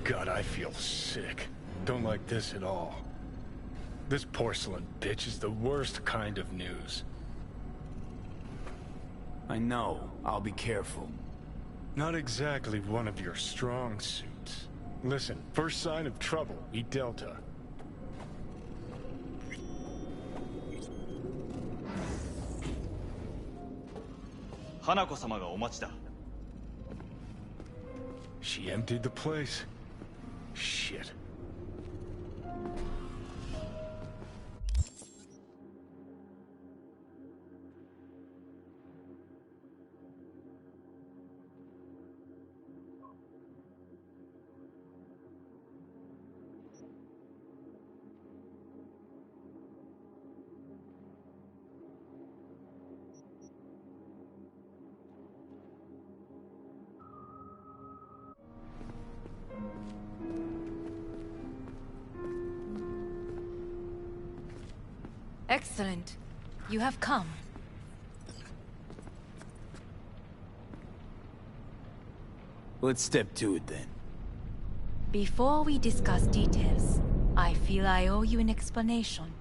God, I feel sick. Don't like this at all. This porcelain bitch is the worst kind of news. I know. I'll be careful. Not exactly one of your strong suits. Listen, first sign of trouble, eat Delta. Hanako-sama ga omachi da. She emptied the place. Shit. Excellent. You have come. Let's step to it then. Before we discuss details, I feel I owe you an explanation.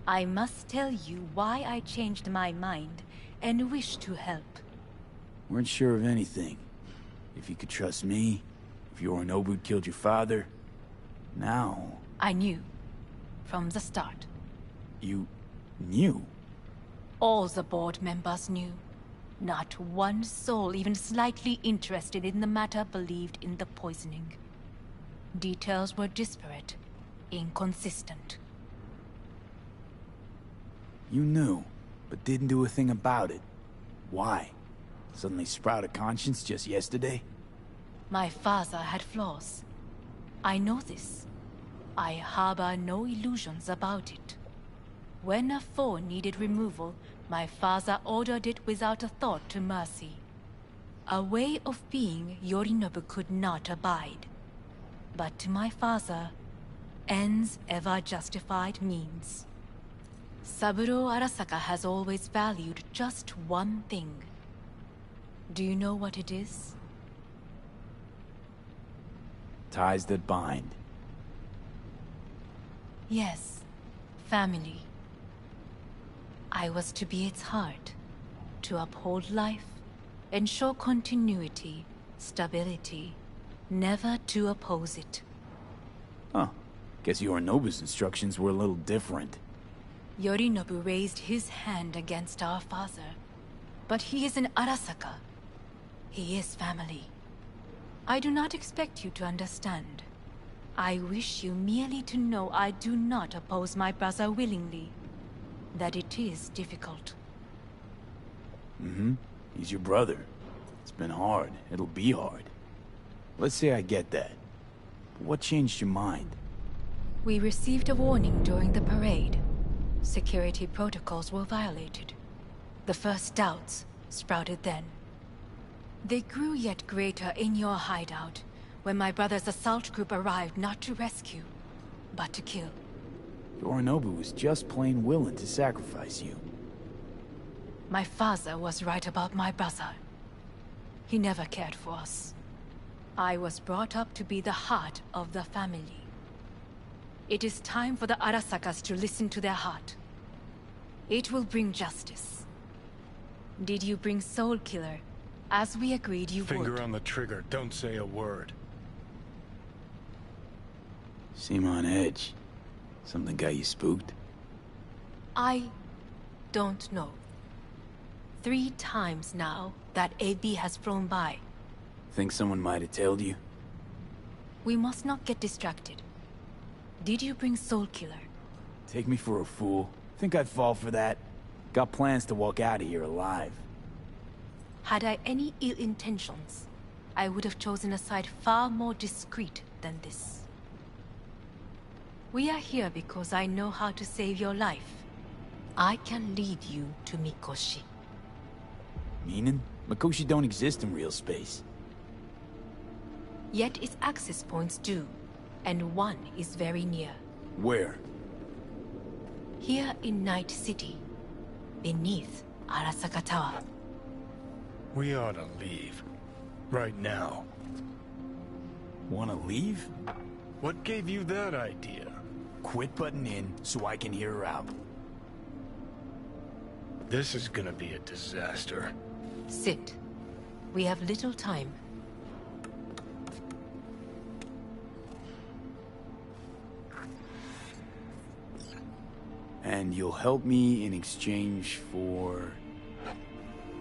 I must tell you why I changed my mind and wish to help. Weren't sure of anything. If you could trust me, if Yorinobu killed your father. Now... I knew. From the start. You... knew? All the board members knew. Not one soul even slightly interested in the matter believed in the poisoning. Details were disparate, inconsistent. You knew, but didn't do a thing about it. Why? Suddenly sprout a conscience just yesterday? My father had flaws. I know this. I harbor no illusions about it. When a foe needed removal, my father ordered it without a thought to mercy. A way of being Yorinobu could not abide. But to my father, ends ever justified means. Saburo Arasaka has always valued just one thing. Do you know what it is? Ties that bind. Yes, family. I was to be its heart, to uphold life, ensure continuity, stability, never to oppose it. Huh. Guess Yorinobu's instructions were a little different. Yorinobu raised his hand against our father, but he is an Arasaka. He is family. I do not expect you to understand. I wish you merely to know I do not oppose my brother willingly. That it is difficult. Mm-hmm. He's your brother. It's been hard. It'll be hard. Let's say I get that. But what changed your mind? We received a warning during the parade. Security protocols were violated. The first doubts sprouted then. They grew yet greater in your hideout, when my brother's assault group arrived not to rescue, but to kill. Yorinobu was just plain willing to sacrifice you. My father was right about my brother. He never cared for us. I was brought up to be the heart of the family. It is time for the Arasakas to listen to their heart. It will bring justice. Did you bring Soul Killer, as we agreed you would? Finger on the trigger, don't say a word. Seem on edge. Something got you spooked? I don't know. 3 times now that AB has flown by. Think someone might have told you? We must not get distracted. Did you bring Soul Killer? Take me for a fool. Think I'd fall for that? Got plans to walk out of here alive. Had I any ill intentions, I would have chosen a side far more discreet than this. We are here because I know how to save your life. I can lead you to Mikoshi. Meaning? Mikoshi don't exist in real space. Yet its access points do, and one is very near. Where? Here in Night City, beneath Arasaka Tower. We ought to leave. Right now. Wanna leave? What gave you that idea? Quit butting in so I can hear her out. This is gonna be a disaster. Sit. We have little time. And you'll help me in exchange for...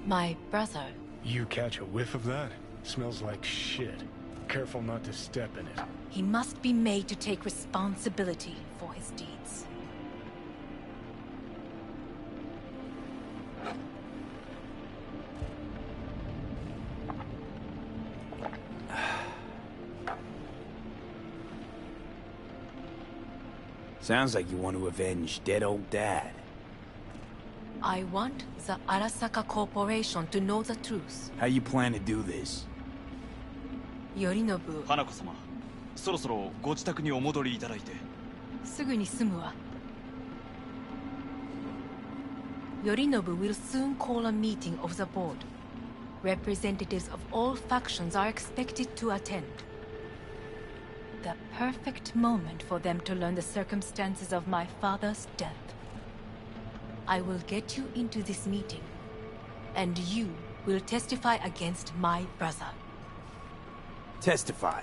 My brother. You catch a whiff of that? Smells like shit. Careful not to step in it. He must be made to take responsibility for his deeds. Sounds like you want to avenge dead old dad. I want the Arasaka Corporation to know the truth. How you plan to do this? Yorinobu, 花子様、そろそろご自宅にお戻りいただいて。すぐに済むわ。Yorinobu will soon call a meeting of the board. Representatives of all factions are expected to attend. The perfect moment for them to learn the circumstances of my father's death. I will get you into this meeting, and you will testify against my brother. Testify.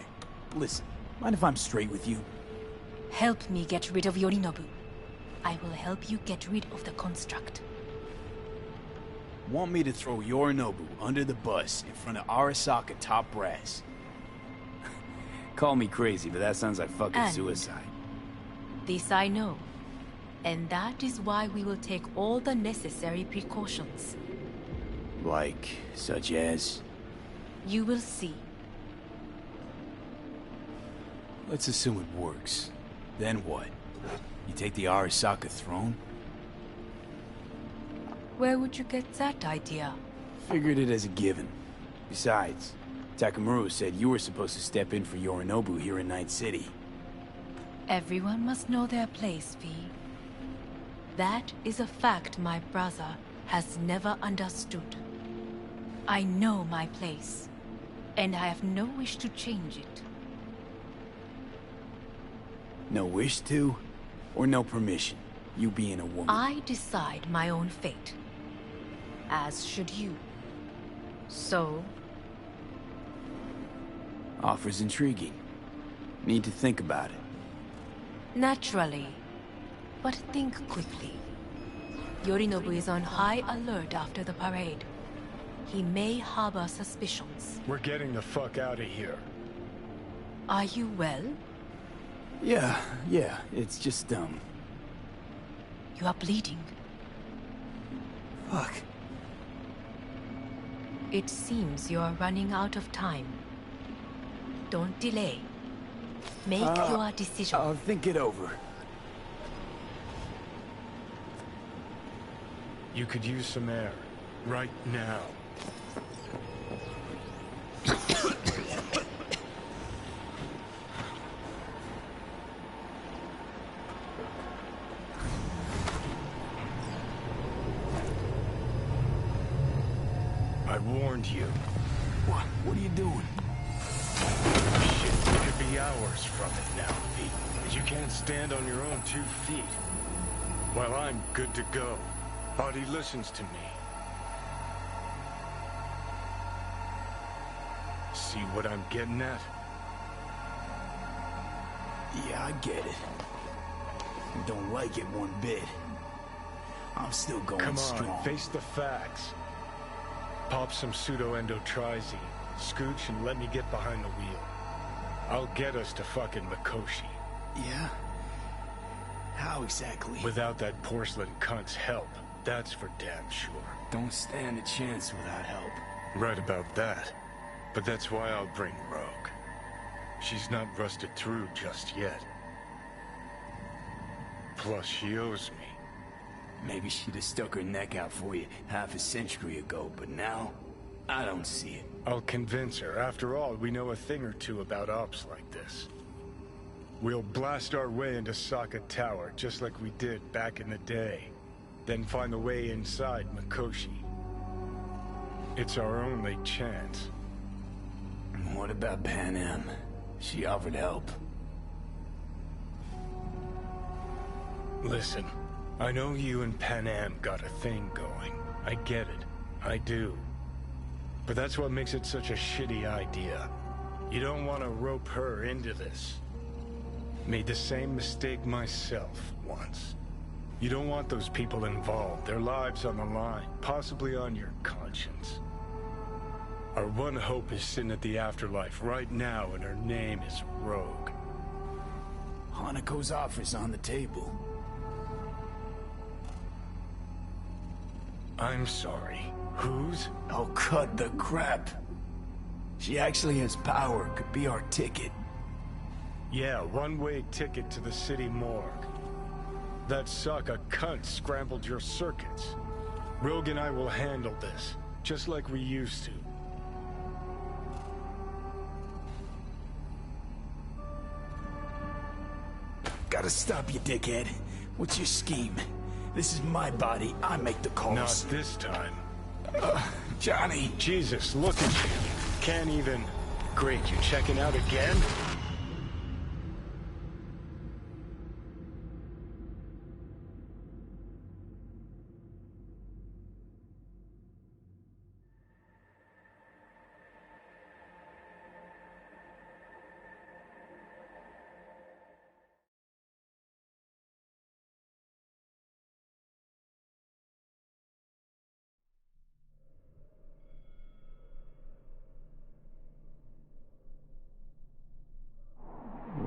Listen, mind if I'm straight with you? Help me get rid of Yorinobu. I will help you get rid of the construct. Want me to throw Yorinobu under the bus in front of Arasaka top brass? Call me crazy, but that sounds like fucking And- suicide. This I know. And that is why we will take all the necessary precautions. Like, such as... You will see. Let's assume it works. Then what? You take the Arasaka throne? Where would you get that idea? Figured it as a given. Besides, Takamura said you were supposed to step in for Yorinobu here in Night City. Everyone must know their place, V. That is a fact my brother has never understood. I know my place, and I have no wish to change it. No wish to? Or no permission? You being a woman? I decide my own fate. As should you. So, Offer's intriguing. Need to think about it. naturally. But think quickly. Yorinobu is on high alert after the parade. He may harbor suspicions. We're getting the fuck out of here. Are you well? Yeah, it's just, You are bleeding. Fuck. It seems you are running out of time. Don't delay. Make your decision. I'll think it over. You could use some air. Right now. I warned you. What are you doing? Shit, we could be hours from it now, V. You can't stand on your own 2 feet. While I'm good to go. Body listens to me. See what I'm getting at? Yeah, I get it. Don't like it one bit. I'm still going Come on, strong. face the facts. Pop some pseudo-endotrizine, scooch and let me get behind the wheel. I'll get us to fucking Mikoshi. Yeah? How exactly? Without that porcelain cunt's help, that's for damn sure. Don't stand a chance without help. Right about that. But that's why I'll bring Rogue. She's not rusted through just yet. Plus, she owes me. Maybe she'd have stuck her neck out for you half a century ago, but now, I don't see it. I'll convince her. After all, we know a thing or two about ops like this. We'll blast our way into Saka Tower, just like we did back in the day. Then find the way inside Mikoshi. It's our only chance. What about Pan Am? She offered help. Listen, I know you and Panam got a thing going. I get it. I do. But that's what makes it such a shitty idea. You don't want to rope her into this. Made the same mistake myself once. You don't want those people involved, their lives on the line, possibly on your conscience. Our one hope is sitting at the afterlife right now, and her name is Rogue. Hanako's offer's on the table. I'm sorry. Whose? Oh, cut the crap. She actually has power, could be our ticket. Yeah, one-way ticket to the city morgue. That sucker cunt scrambled your circuits. Rogue and I will handle this, just like we used to. Gotta stop you, dickhead. What's your scheme? This is my body, I make the calls. Not this time. Johnny! Jesus, look at you. Can't even... Great, you checking out again?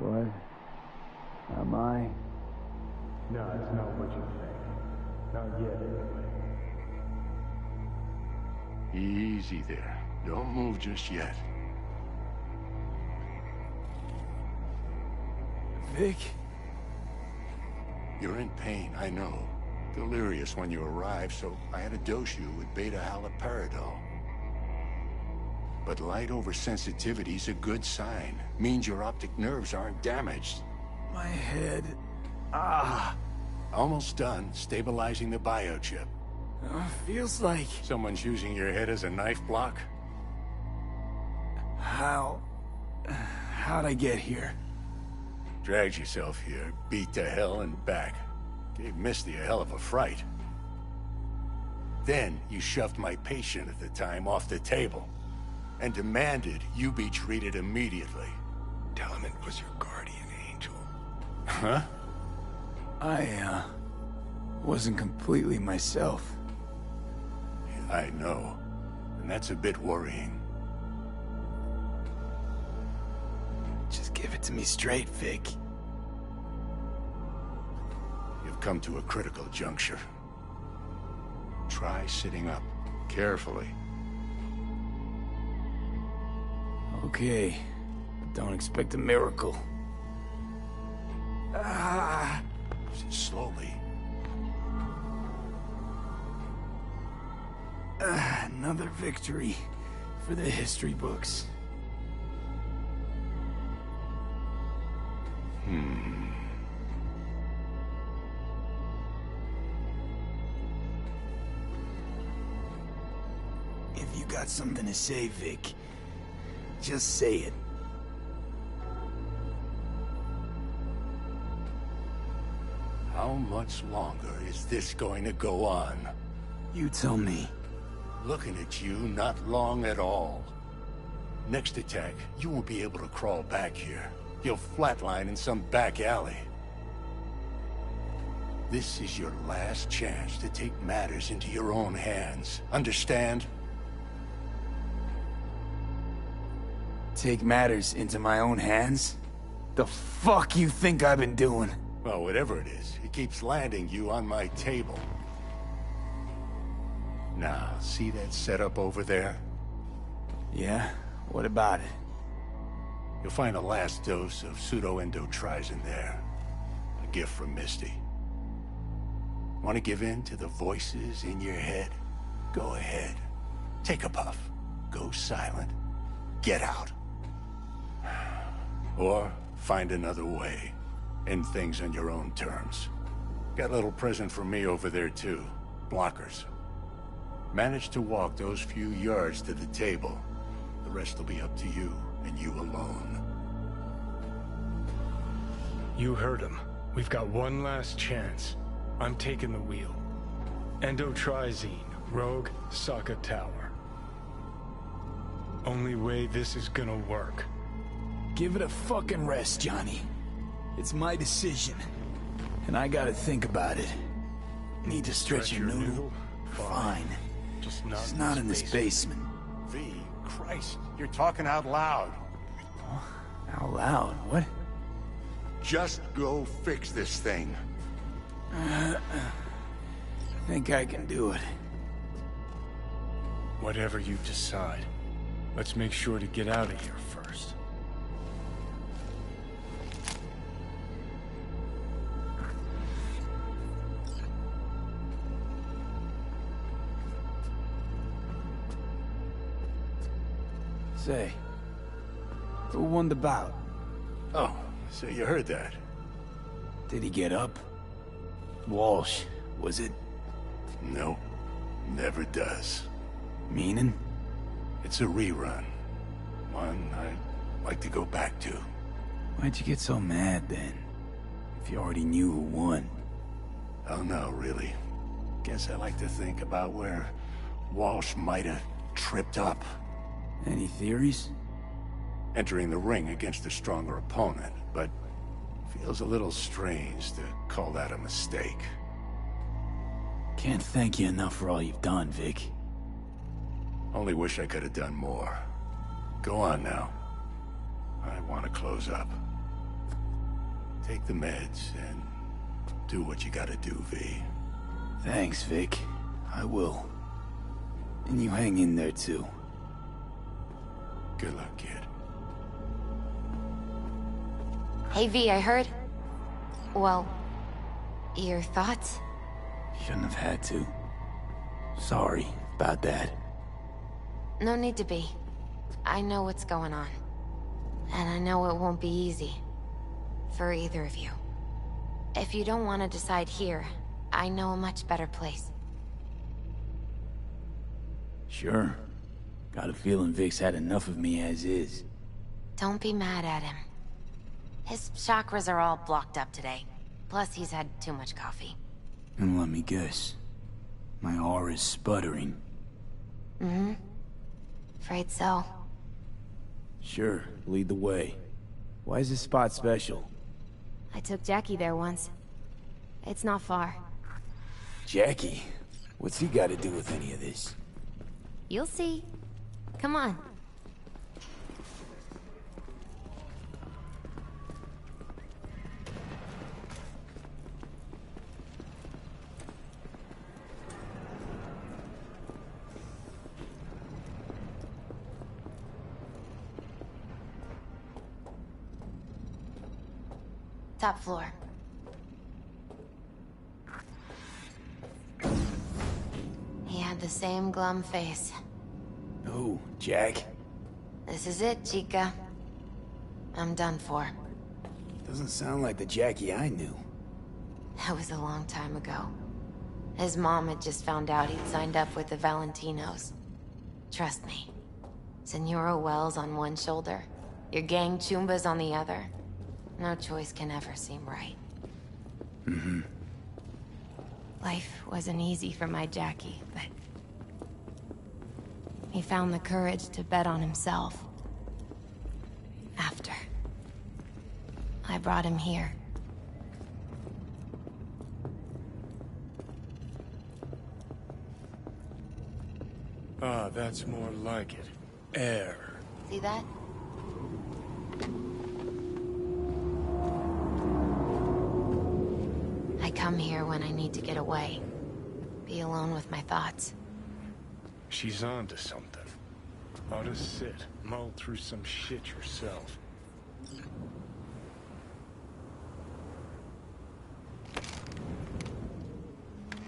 What am I? No, it's not what you think. Not yet, anyway. Easy there. Don't move just yet. Vic? You're in pain, I know. Delirious when you arrived, so I had to dose you with beta-haloperidol. But light oversensitivity's a good sign. Means your optic nerves aren't damaged. My head... Almost done stabilizing the biochip. Feels like... Someone's using your head as a knife block? How'd I get here? Dragged yourself here, beat to hell and back. Gave Misty a hell of a fright. Then you shoved my patient at the time off the table and demanded you be treated immediately. Tell him it was your guardian angel. Huh? I, wasn't completely myself. I know. And that's a bit worrying. Just give it to me straight, Vic. You've come to a critical juncture. Try sitting up, carefully. Okay. Don't expect a miracle. Slowly. Another victory for the history books. If you got something to say, Vic, just say it. How much longer is this going to go on? You tell me. Looking at you, not long at all. Next attack, you won't be able to crawl back here. You'll flatline in some back alley. This is your last chance to take matters into your own hands. Understand? Take matters into my own hands? The fuck you think I've been doing? Well, whatever it is, it keeps landing you on my table. Now, see that setup over there? Yeah? What about it? You'll find the last dose of pseudo-endotrizin there. A gift from Misty. Want to give in to the voices in your head? Go ahead. Take a puff. Go silent. Get out. Or find another way. End things on your own terms. Got a little present for me over there too. Blockers. Manage to walk those few yards to the table. The rest will be up to you, and you alone. You heard him. We've got one last chance. I'm taking the wheel. Endotrizine, Rogue, Sokka Tower. Only way this is gonna work. Give it a fucking rest, Johnny. It's my decision. And I gotta think about it. Need to stretch your noodle? Fine. Just not in this basement. V, Christ, you're talking out loud. Out loud? What? Just go fix this thing. I think I can do it. Whatever you decide. Let's make sure to get out of here first. Say, who won the bout? Oh, so you heard that. Did he get up? Walsh, was it? No, never does. Meaning? It's a rerun. One I'd like to go back to. Why'd you get so mad then? If you already knew who won. Oh no, really. Guess I like to think about where Walsh might have tripped up. Any theories? Entering the ring against a stronger opponent, but feels a little strange to call that a mistake. Can't thank you enough for all you've done, Vic. Only wish I could have done more. Go on now. I want to close up. Take the meds and do what you gotta do, V. Thanks, Vic. I will. And you hang in there, too. Good luck, kid. Hey V, I heard... Well... Your thoughts? Shouldn't have had to. Sorry about that. No need to be. I know what's going on. And I know it won't be easy. For either of you. If you don't want to decide here, I know a much better place. Sure. Got a feeling Vic's had enough of me as is. Don't be mad at him. His chakras are all blocked up today. Plus, he's had too much coffee. And let me guess. My aura's sputtering. Mm-hmm. Afraid so. Sure, lead the way. Why is this spot special? I took Jackie there once. It's not far. Jackie? What's he got to do with any of this? You'll see. Come on. Top floor. He had the same glum face. Oh, Jack? This is it, Chica. I'm done for. Doesn't sound like the Jackie I knew. That was a long time ago. His mom had just found out he'd signed up with the Valentinos. Trust me. Senora Wells on one shoulder, your gang Chumbas on the other. No choice can ever seem right. Mm-hmm. Life wasn't easy for my Jackie, but... he found the courage to bet on himself. After. I brought him here. Ah, that's more like it. Air. See that? I come here when I need to get away. Be alone with my thoughts. She's on to something. Ought to sit, mull through some shit yourself.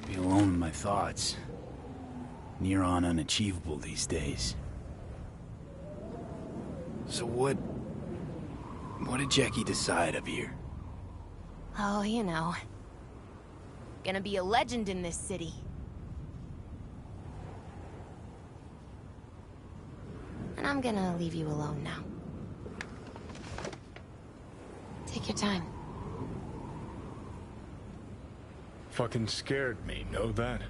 Be alone with my thoughts. Near on unachievable these days. So what did Jackie decide up here? Oh, you know. Gonna be a legend in this city. And I'm gonna leave you alone now. Take your time. Fucking scared me, know that?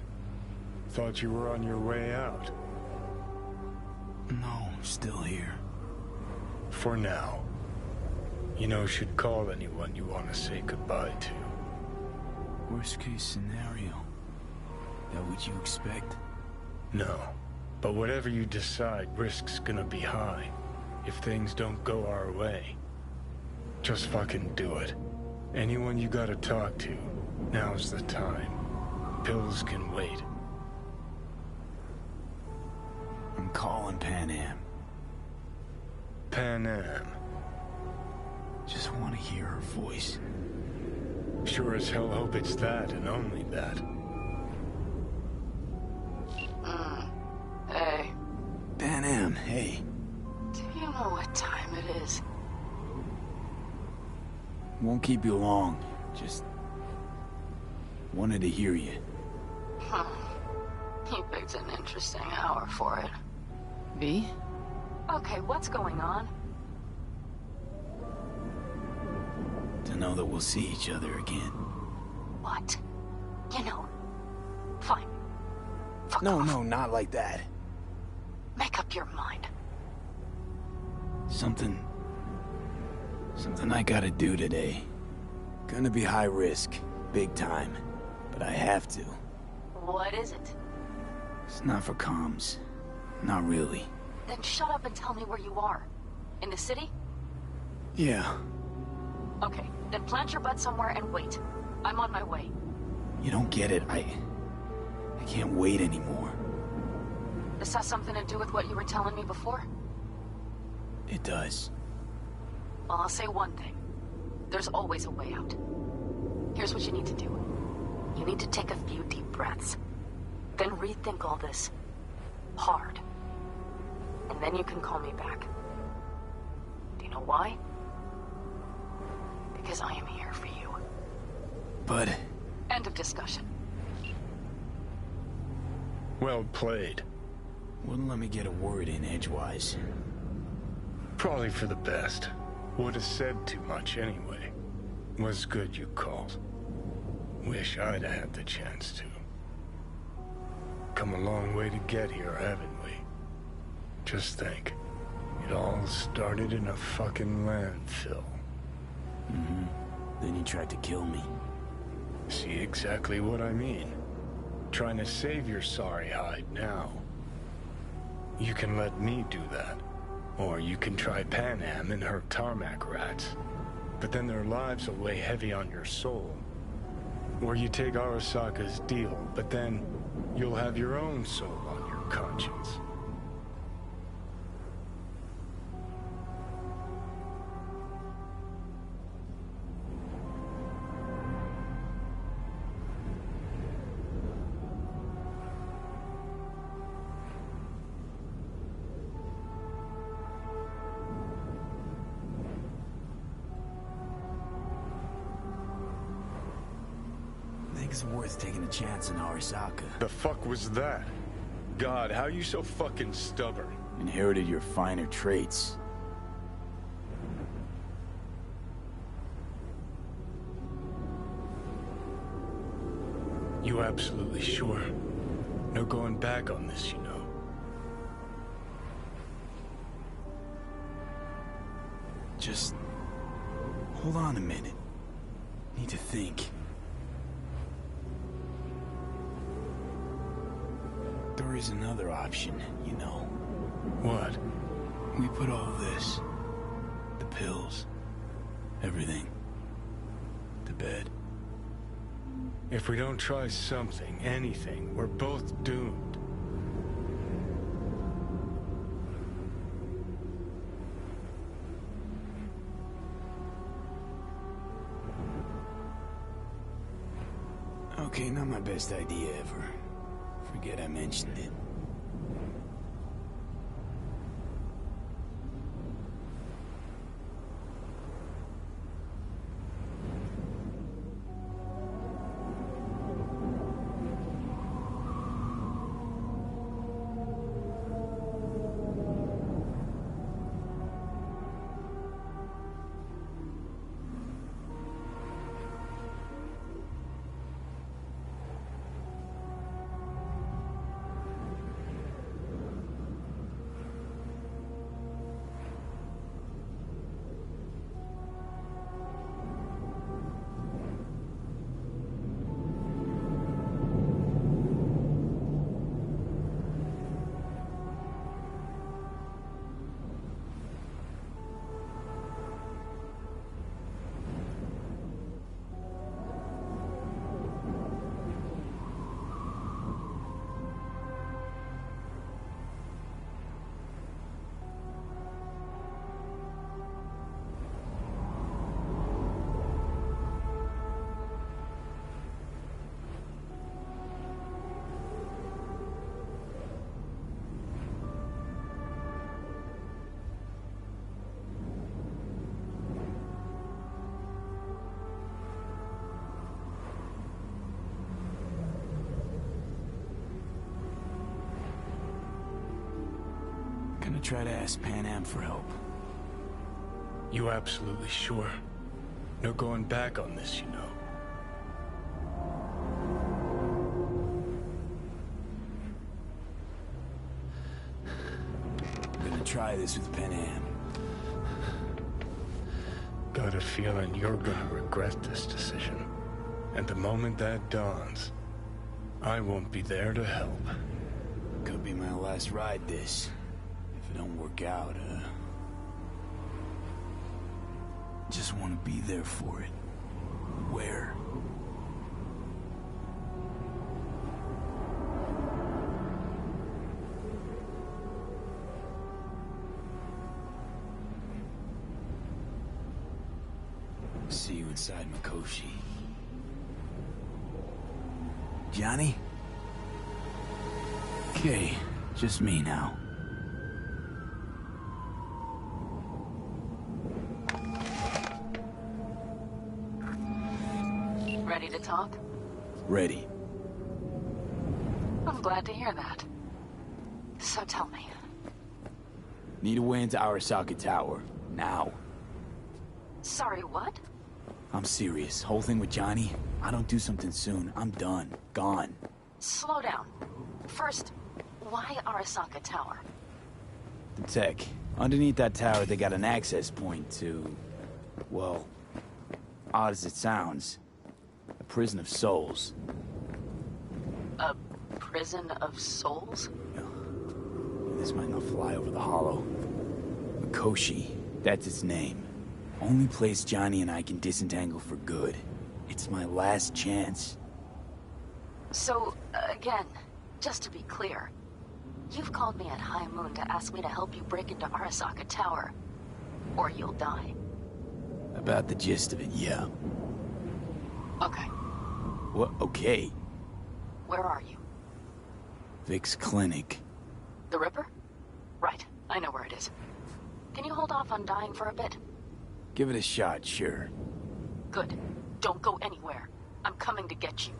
Thought you were on your way out. No, still here. For now. You know, should call anyone you want to say goodbye to. Worst case scenario. That what you expect? No. But whatever you decide, risk's gonna be high. If things don't go our way. Just fucking do it. Anyone you gotta talk to, now's the time. Pills can wait. I'm calling Pan Am. Pan Am. Just want to hear her voice. Sure as hell hope it's that and only that. Hey. Pan Am, hey. Do you know what time it is? Won't keep you long. Just wanted to hear you. You picked an interesting hour for it. V? Okay, what's going on? To know that we'll see each other again. What? You know. Fine. Fuck No, off. no, not like that. Make up your mind. Something I gotta do today. Gonna be high risk, big time, but I have to. What is it? It's not for comms. Not really. Then shut up and tell me where you are. In the city? Yeah, Okay, then plant your butt somewhere and wait. I'm on my way. you don't get it. I can't wait anymore. This has something to do with what you were telling me before? It does. Well, I'll say one thing. There's always a way out. Here's what you need to do. You need to take a few deep breaths. Then rethink all this. Hard. And then you can call me back. Do you know why? Because I am here for you. But End of discussion. Well played. wouldn't let me get a word in edgewise. Probably for the best. Would have said too much anyway. Was good you called. Wish I'd have had the chance to. Come a long way to get here, haven't we? Just think. It all started in a fucking landfill. Then you tried to kill me. See exactly what I mean. Trying to save your sorry hide now. You can let me do that. Or you can try Pan Am and her tarmac rats. But then their lives will weigh heavy on your soul. Or you take Arasaka's deal, but then you'll have your own soul on your conscience. Think it's worth taking a chance on Arasaka. The fuck was that? God, how you so fucking stubborn? Inherited your finer traits. You absolutely sure? No going back on this, you know. Just hold on a minute. Need to think. There is another option, you know. What? We put all this, the pills, everything, to bed. If we don't try something, anything, we're both doomed. Okay, not my best idea ever. Forget I mentioned it. gonna try to ask Pan Am for help. You absolutely sure? No going back on this, you know. I'm gonna try this with Pan Am. Got a feeling you're gonna regret this decision. And the moment that dawns, I won't be there to help. Could be my last ride this. If it don't work out, just want to be there for it. Where? See you inside Mikoshi. Johnny? Okay, just me now. Ready to talk? Ready. I'm glad to hear that. So tell me. Need a way into Arasaka Tower. Now. Sorry, what? I'm serious. Whole thing with Johnny, I don't do something soon, I'm done. Gone. Slow down. First, why Arasaka Tower? The tech. Underneath that tower, they got an access point to... well, odd as it sounds, a prison of souls. A prison of souls? This might not fly over the hollow. Mikoshi, that's its name. Only place Johnny and I can disentangle for good. It's my last chance. So, again, just to be clear, you've called me at High Moon to ask me to help you break into Arasaka Tower, or you'll die. About the gist of it, yeah. Okay. What? Okay. Where are you? Vic's clinic. The Ripper? Right, I know where it is. Can you hold off on dying for a bit? Give it a shot, sure. Good. Don't go anywhere. I'm coming to get you.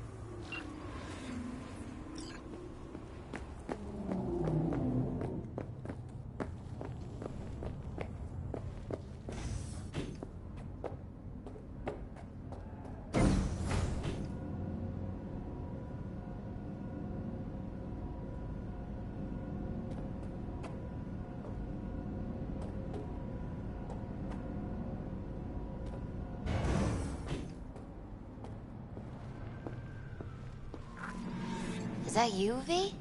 Is that you, V?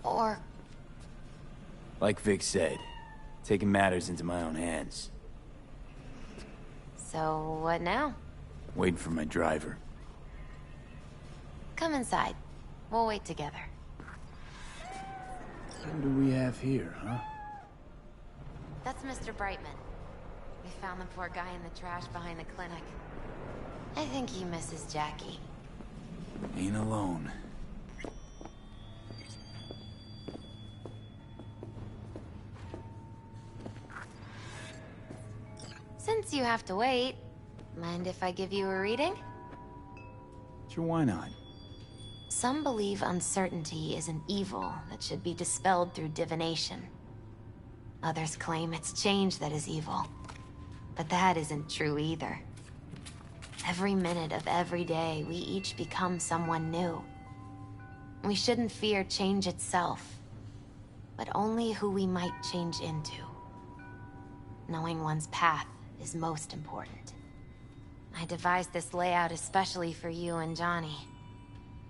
Or... Like Vic said, taking matters into my own hands. So, what now? Waiting for my driver. Come inside. We'll wait together. What do we have here, huh? That's Mr. Brightman. We found the poor guy in the trash behind the clinic. I think he misses Jackie. Ain't alone. Since you have to wait, mind if I give you a reading? Sure, why not? Some believe uncertainty is an evil that should be dispelled through divination. Others claim it's change that is evil. But that isn't true either. Every minute of every day, we each become someone new. We shouldn't fear change itself, but only who we might change into. Knowing one's path is most important. I devised this layout especially for you and Johnny.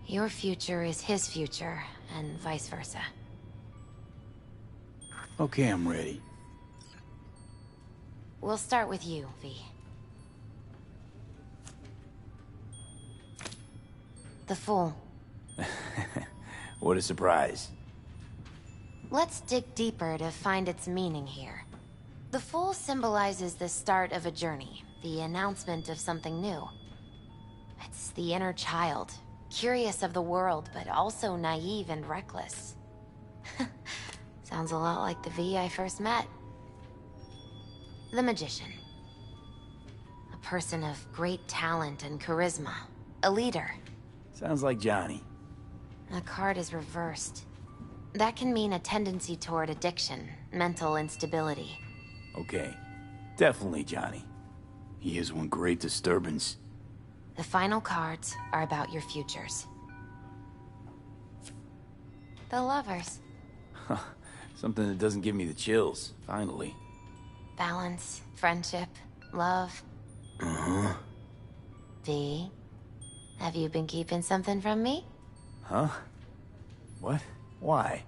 Your future is his future, and vice versa. Okay, I'm ready. We'll start with you, V. The Fool. What a surprise. Let's dig deeper to find its meaning here. The Fool symbolizes the start of a journey, the announcement of something new. It's the inner child, curious of the world, but also naive and reckless. Sounds a lot like the V I first met. The Magician. A person of great talent and charisma. A leader. Sounds like Johnny. The card is reversed. That can mean a tendency toward addiction, mental instability. Okay. Definitely Johnny. He is one great disturbance. The final cards are about your futures. The lovers. Something that doesn't give me the chills, finally. Balance, friendship, love. Uh-huh. V, have you been keeping something from me? Huh? What? Why?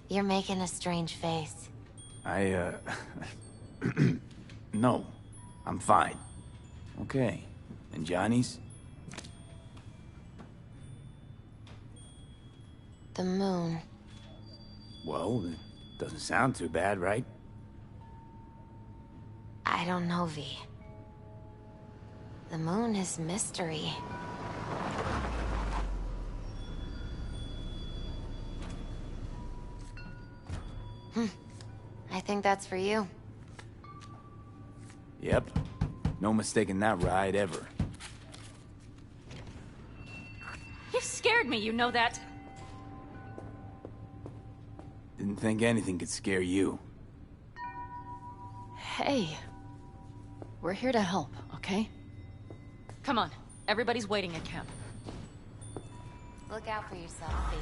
You're making a strange face. No. I'm fine. Okay. And Johnny's? The moon. Well, it doesn't sound too bad, right? I don't know, V. The moon is mystery. I think that's for you. Yep. No mistaking that ride ever. You scared me, you know that. Didn't think anything could scare you. Hey. We're here to help, okay? Come on. Everybody's waiting at camp. Look out for yourself, V.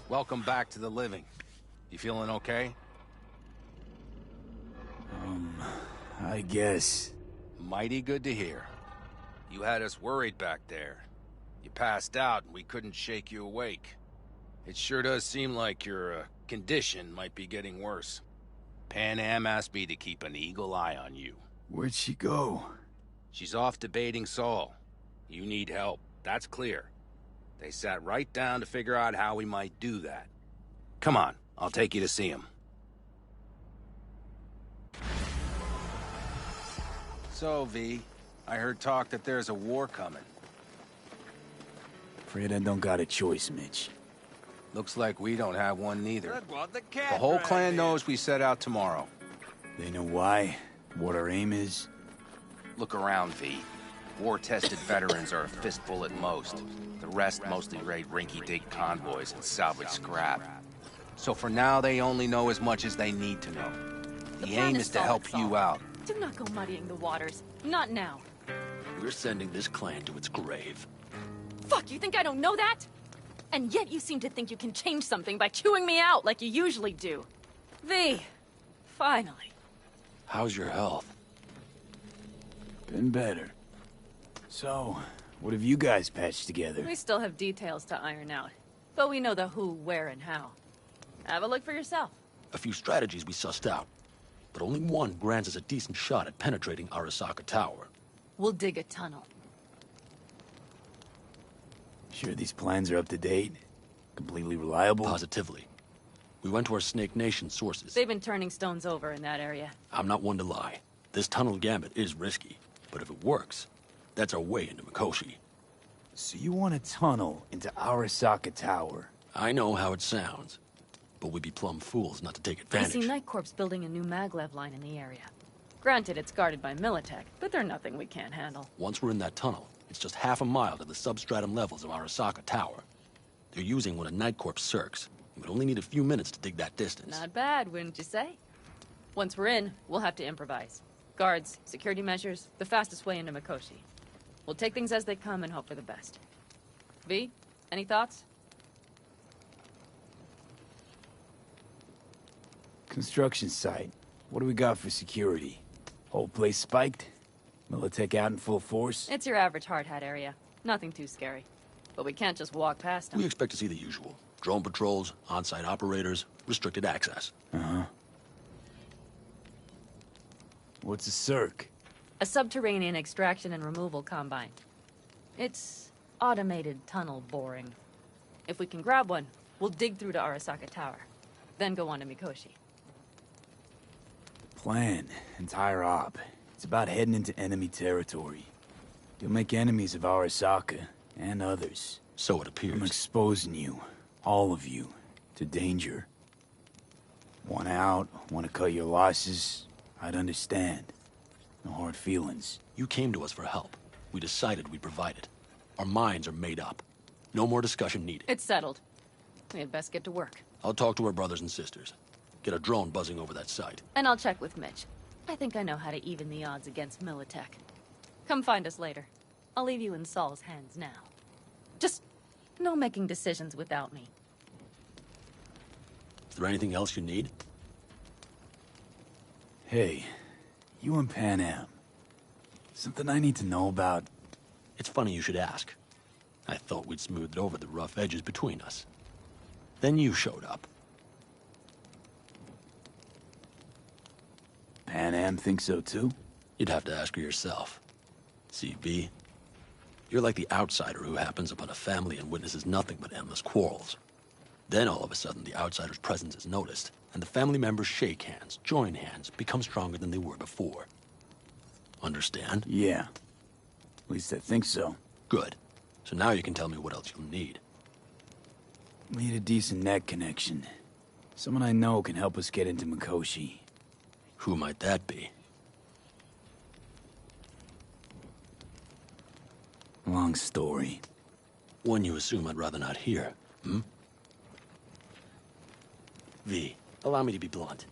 Welcome back to the living. You feeling okay? I guess. Mighty good to hear. You had us worried back there. You passed out and we couldn't shake you awake. It sure does seem like your condition might be getting worse. Pan Am asked me to keep an eagle eye on you. Where'd she go? She's off debating Saul. You need help, that's clear. They sat right down to figure out how we might do that. Come on, I'll take you to see him. So, V, I heard talk that there's a war coming. Afraid I don't got a choice, Mitch. Looks like we don't have one neither. The whole clan knows we set out tomorrow. They know why? What our aim is? Look around, V. War-tested veterans are a fistful at most. The rest mostly raid rinky-dink convoys and salvage scrap. So for now, they only know as much as they need to know. The aim is to help you out. Do not go muddying the waters. Not now. We're sending this clan to its grave. Fuck, you think I don't know that? And yet you seem to think you can change something by chewing me out like you usually do. V, finally. How's your health? Been better. So, what have you guys patched together? We still have details to iron out. But we know the who, where, and how. Have a look for yourself. A few strategies we sussed out, but only one grants us a decent shot at penetrating Arasaka Tower. We'll dig a tunnel. Sure these plans are up to date? Completely reliable? Positively. We went to our Snake Nation sources. They've been turning stones over in that area. I'm not one to lie. This tunnel gambit is risky, but if it works, that's our way into Mikoshi. So you want a tunnel into Arasaka Tower? I know how it sounds, but we'd be plumb fools not to take I advantage. see Night Corps building a new maglev line in the area. Granted, it's guarded by Militech, but they're nothing we can't handle. Once we're in that tunnel, it's just half a mile to the substratum levels of Arasaka Tower. They're using one of Night Corps' circs. We would only need a few minutes to dig that distance. Not bad, wouldn't you say? Once we're in, we'll have to improvise. Guards, security measures, the fastest way into Mikoshi. We'll take things as they come and hope for the best. V, any thoughts? Construction site. What do we got for security? Whole place spiked? Militech out in full force? It's your average hard hat area. Nothing too scary. But we can't just walk past them. We expect to see the usual. Drone patrols, on-site operators, restricted access. Uh-huh. What's a circ? A subterranean extraction and removal combine. It's automated tunnel boring. If we can grab one, we'll dig through to Arasaka Tower. Then go on to Mikoshi. Plan. Entire op. It's about heading into enemy territory. You'll make enemies of Arasaka, and others. So it appears. I'm exposing you, all of you, to danger. Want out, want to cut your losses, I'd understand. No hard feelings. You came to us for help. We decided we'd provide it. Our minds are made up. No more discussion needed. It's settled. We had best get to work. I'll talk to our brothers and sisters. Get a drone buzzing over that site. And I'll check with Mitch. I think I know how to even the odds against Militech. Come find us later. I'll leave you in Saul's hands now. Just no making decisions without me. Is there anything else you need? Hey, you and Pan Am. Something I need to know about? It's funny you should ask. I thought we'd smoothed over the rough edges between us. Then you showed up. Pan Am thinks so too? You'd have to ask her yourself. See, V, you're like the outsider who happens upon a family and witnesses nothing but endless quarrels. Then all of a sudden the outsider's presence is noticed, and the family members shake hands, join hands, become stronger than they were before. Understand? Yeah. At least I think so. Good. So now you can tell me what else you'll need. Need a decent net connection. Someone I know can help us get into Mikoshi. Who might that be? Long story. One you assume I'd rather not hear, hmm? V, allow me to be blunt.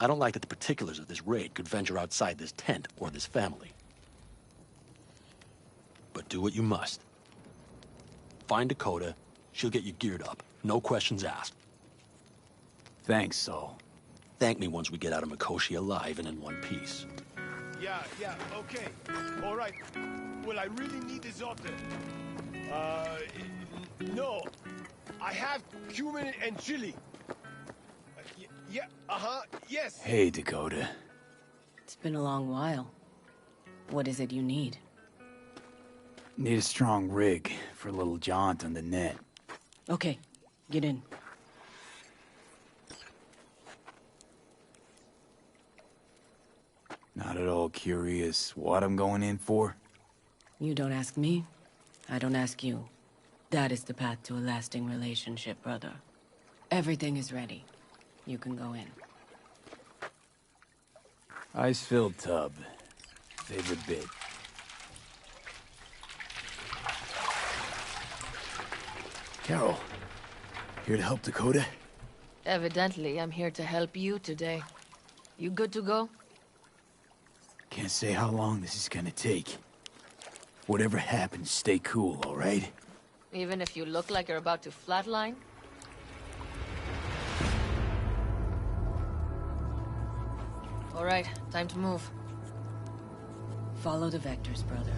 I don't like that the particulars of this raid could venture outside this tent or this family. But do what you must. Find Dakota, she'll get you geared up. No questions asked. Thanks, Saul. Thank me once we get out of Mikoshi alive and in one piece. Yeah, okay. All right. Well, I really need this often. No. I have cumin and chili. Yes. Hey, Dakota. It's been a long while. What is it you need? Need a strong rig for a little jaunt on the net. Okay, get in. Not at all curious what I'm going in for? You don't ask me, I don't ask you. That is the path to a lasting relationship, brother. Everything is ready. You can go in. Ice-filled tub. Favorite bit. Carol, here to help Dakota? Evidently, I'm here to help you today. You good to go? Can't say how long this is gonna take. Whatever happens, stay cool, all right? Even if you look like you're about to flatline? All right, time to move. Follow the vectors, brother.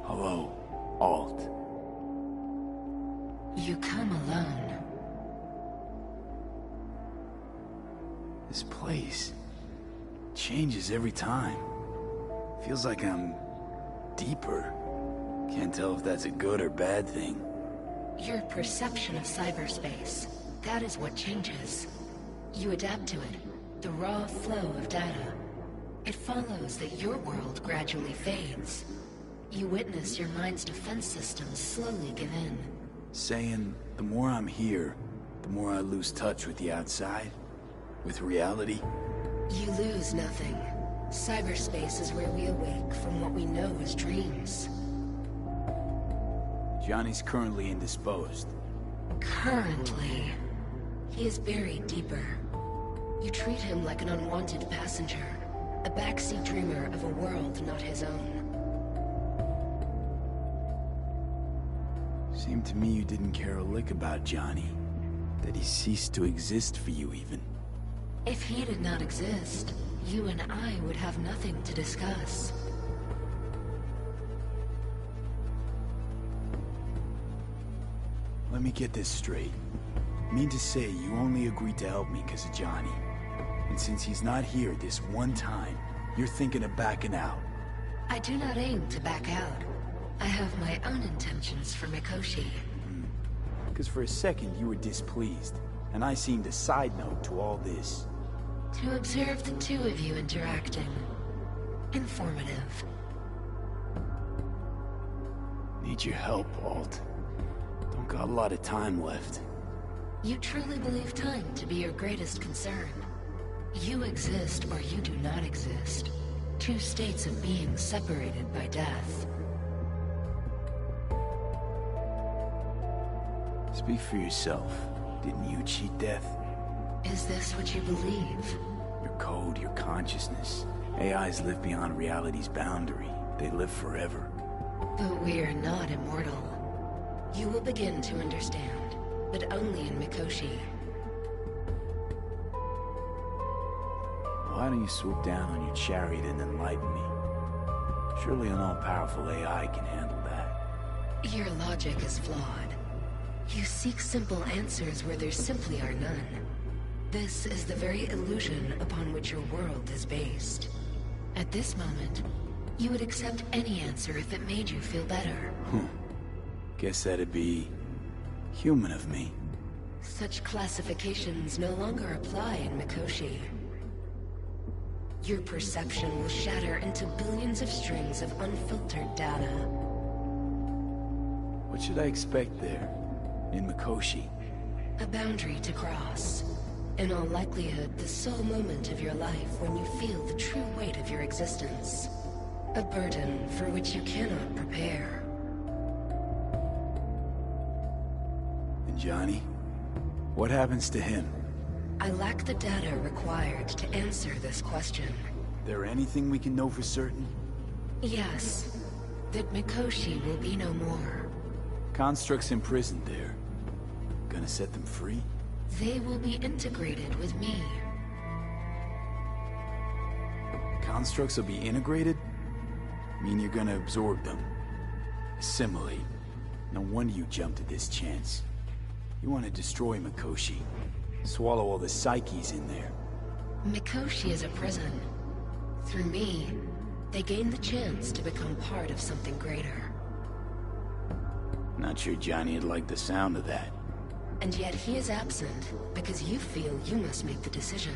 Hello, Alt. You come alone. This place changes every time. Feels like I'm deeper. Can't tell if that's a good or bad thing. Your perception of cyberspace, that is what changes. You adapt to it, the raw flow of data. It follows that your world gradually fades. You witness your mind's defense systems slowly give in. Saying the more I'm here, the more I lose touch with the outside, with reality. You lose nothing. Cyberspace is where we awake from what we know as dreams. Johnny's currently indisposed. Currently. He is buried deeper. You treat him like an unwanted passenger, a backseat dreamer of a world not his own. Seemed to me you didn't care a lick about Johnny. That he ceased to exist for you, even. If he did not exist, you and I would have nothing to discuss. Let me get this straight. Mean to say you only agreed to help me because of Johnny. And since he's not here this one time, you're thinking of backing out. I do not aim to back out. I have my own intentions for Mikoshi. Because for a second you were displeased, and I seemed a side note to all this. To observe the two of you interacting. Informative. Need your help, Alt. Don't got a lot of time left. You truly believe time to be your greatest concern. You exist or you do not exist. Two states of being separated by death. Speak for yourself. Didn't you cheat death? Is this what you believe? Your code, your consciousness. AIs live beyond reality's boundary. They live forever. But we are not immortal. You will begin to understand, but only in Mikoshi. Why don't you swoop down on your chariot and enlighten me? Surely an all-powerful AI can handle that. Your logic is flawed. You seek simple answers where there simply are none. This is the very illusion upon which your world is based. At this moment, you would accept any answer if it made you feel better. Guess that'd be human of me. Such classifications no longer apply in Mikoshi. Your perception will shatter into billions of strings of unfiltered data. What should I expect there, in Mikoshi? A boundary to cross. In all likelihood, the sole moment of your life when you feel the true weight of your existence. A burden for which you cannot prepare. And Johnny? What happens to him? I lack the data required to answer this question. There anything we can know for certain? Yes. That Mikoshi will be no more. Constructs imprisoned there. Gonna set them free? They will be integrated with me. Constructs will be integrated? Mean you're gonna absorb them? Assimilate. No wonder you jumped at this chance. You want to destroy Mikoshi. Swallow all the psyches in there. Mikoshi is a prison. Through me, they gain the chance to become part of something greater. Not sure Johnny'd like the sound of that. And yet he is absent, because you feel you must make the decision.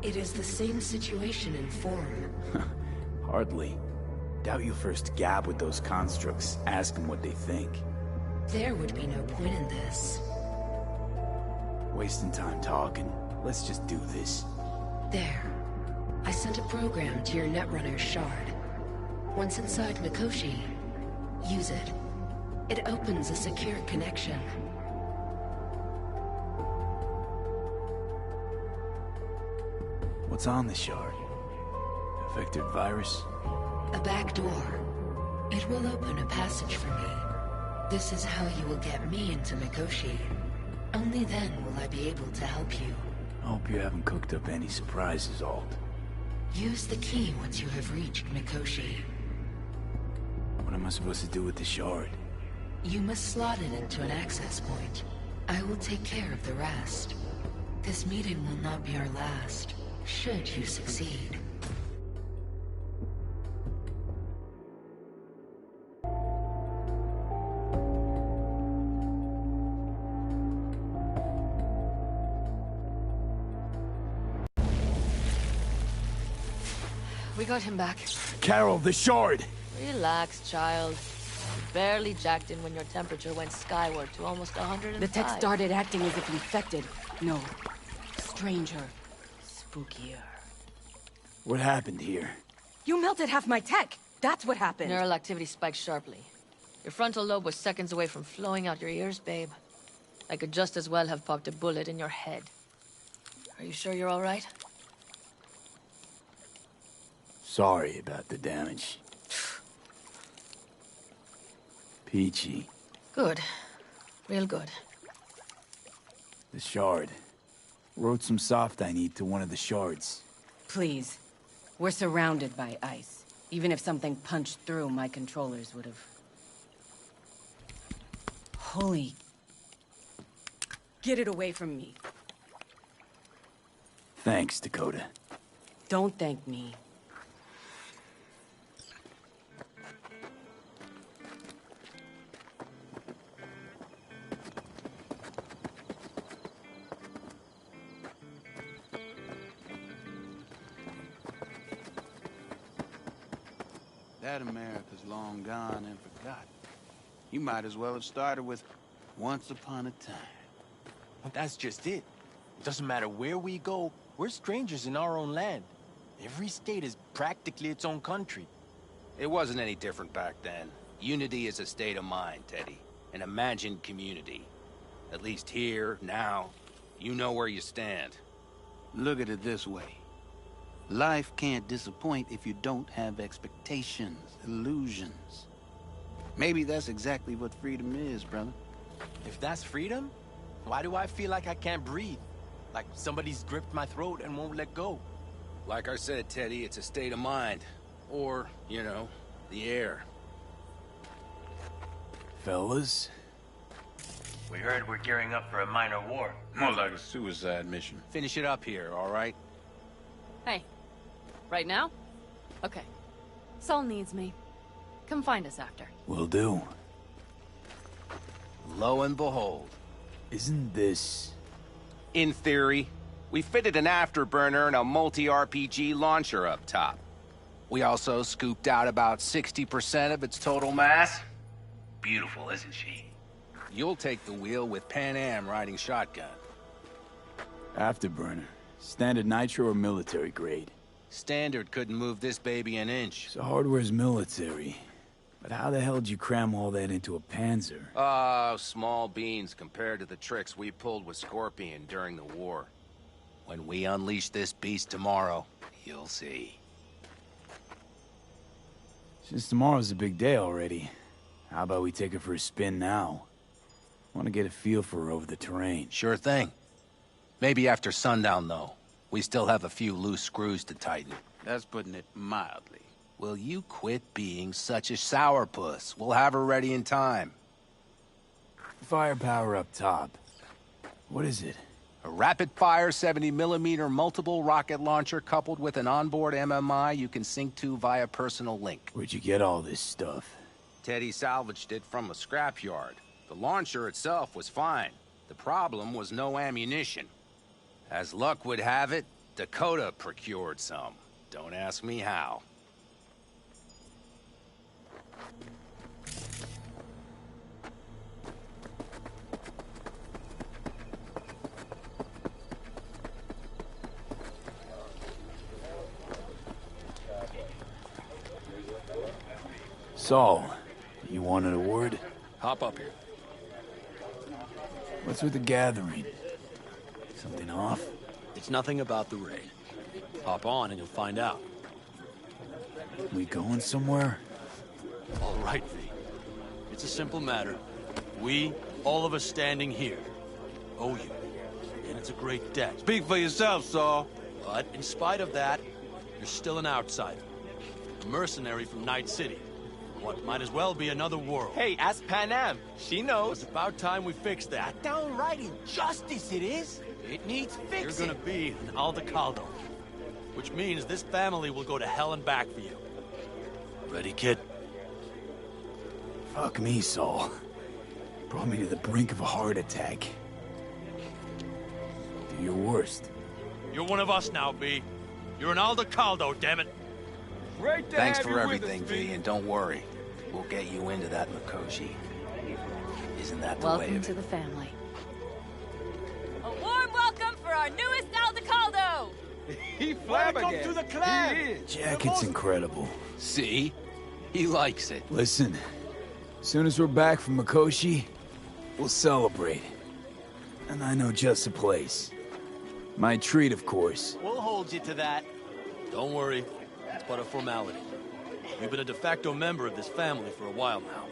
It is the same situation in form. Hardly. Doubt you'll first gab with those constructs, ask them what they think. There would be no point in this. Wasting time talking. Let's just do this. There. I sent a program to your Netrunner's shard. Once inside Mikoshi, use it. It opens a secure connection. What's on the shard? Affected virus? A back door. It will open a passage for me. This is how you will get me into Mikoshi. Only then will I be able to help you. I hope you haven't cooked up any surprises, Alt. Use the key once you have reached Mikoshi. What am I supposed to do with the shard? You must slot it into an access point. I will take care of the rest. This meeting will not be our last, should you succeed. We got him back. Carol, the shard! Relax, child. You barely jacked in when your temperature went skyward to almost 105. The tech started acting as if infected. No. Stranger. Spookier. What happened here? You melted half my tech! That's what happened! Neural activity spiked sharply. Your frontal lobe was seconds away from flowing out your ears, babe. I could just as well have popped a bullet in your head. Are you sure you're all right? Sorry about the damage. Peachy. Good. Real good. The shard. Wrote some soft I need to one of the shards. Please. We're surrounded by ice. Even if something punched through, my controllers would have... Holy... Get it away from me. Thanks, Dakota. Don't thank me. That America's long gone and forgotten. You might as well have started with once upon a time. Well, that's just it. It doesn't matter where we go, we're strangers in our own land. Every state is practically its own country. It wasn't any different back then. Unity is a state of mind, Teddy. An imagined community. At least here, now, you know where you stand. Look at it this way. Life can't disappoint if you don't have expectations, illusions. Maybe that's exactly what freedom is, brother. If that's freedom, why do I feel like I can't breathe? Like somebody's gripped my throat and won't let go? Like I said, Teddy, it's a state of mind. Or, you know, the air. Fellas? We heard we're gearing up for a minor war. More like a suicide mission. Finish it up here, all right? Hey. Right now? Okay. Saul needs me. Come find us after. Will do. Lo and behold. Isn't this... In theory, we fitted an afterburner and a multi-RPG launcher up top. We also scooped out about 60% of its total mass. Beautiful, isn't she? You'll take the wheel with Pan Am riding shotgun. Afterburner. Standard nitro or military grade? Standard couldn't move this baby an inch. So hardware's military. But how the hell did you cram all that into a Panzer? Small beans compared to the tricks we pulled with Scorpion during the war. When we unleash this beast tomorrow, you'll see. Since tomorrow's a big day already, how about we take her for a spin now? I want to get a feel for her over the terrain. Sure thing. Maybe after sundown, though. We still have a few loose screws to tighten. That's putting it mildly. Will you quit being such a sourpuss? We'll have her ready in time. Firepower up top. What is it? A rapid-fire 70mm multiple rocket launcher coupled with an onboard MMI you can sync to via personal link. Where'd you get all this stuff? Teddy salvaged it from a scrapyard. The launcher itself was fine. The problem was no ammunition. As luck would have it, Dakota procured some. Don't ask me how. Saul, you wanted a word? Hop up here. What's with the gathering? Something off? It's nothing about the raid. Hop on and you'll find out. We going somewhere? All right, V. It's a simple matter. We, all of us standing here, owe you. And it's a great debt. Speak for yourself, Saul. But in spite of that, you're still an outsider. A mercenary from Night City. What might as well be another world. Hey, ask Pan Am. She knows. It's about time we fix that. Downright injustice it is. It needs fixing. You're gonna be an Aldecaldo. Which means this family will go to hell and back for you. Ready, kid? Fuck me, Saul. Brought me to the brink of a heart attack. Do your worst. You're one of us now, B. You're an Aldecaldo, damn it. Great to Thanks have for you everything, with us, V, and don't worry. We'll get you into that Mikoshi. Isn't that the way Welcome of to it? the family. A warm welcome for our newest Aldecaldo! He flabbergasted. Welcome to the clan! Jacket's incredible. See? He likes it. Listen, as soon as we're back from Mikoshi, we'll celebrate. And I know just a place. My treat, of course. We'll hold you to that. Don't worry. It's but a formality. You've been a de facto member of this family for a while now.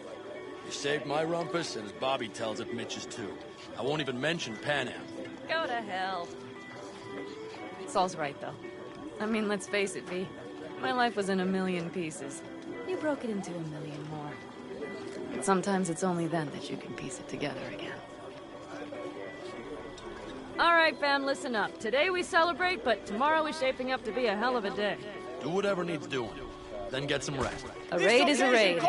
You saved my rumpus, and as Bobby tells it, Mitch's too. I won't even mention Pan Am. Go to hell. Saul's right, though. I mean, let's face it, V. My life was in a million pieces. You broke it into a million more. But sometimes it's only then that you can piece it together again. All right, fam, listen up. Today we celebrate, but tomorrow is shaping up to be a hell of a day. Do whatever needs doing. Then get some rest. A raid is a raid.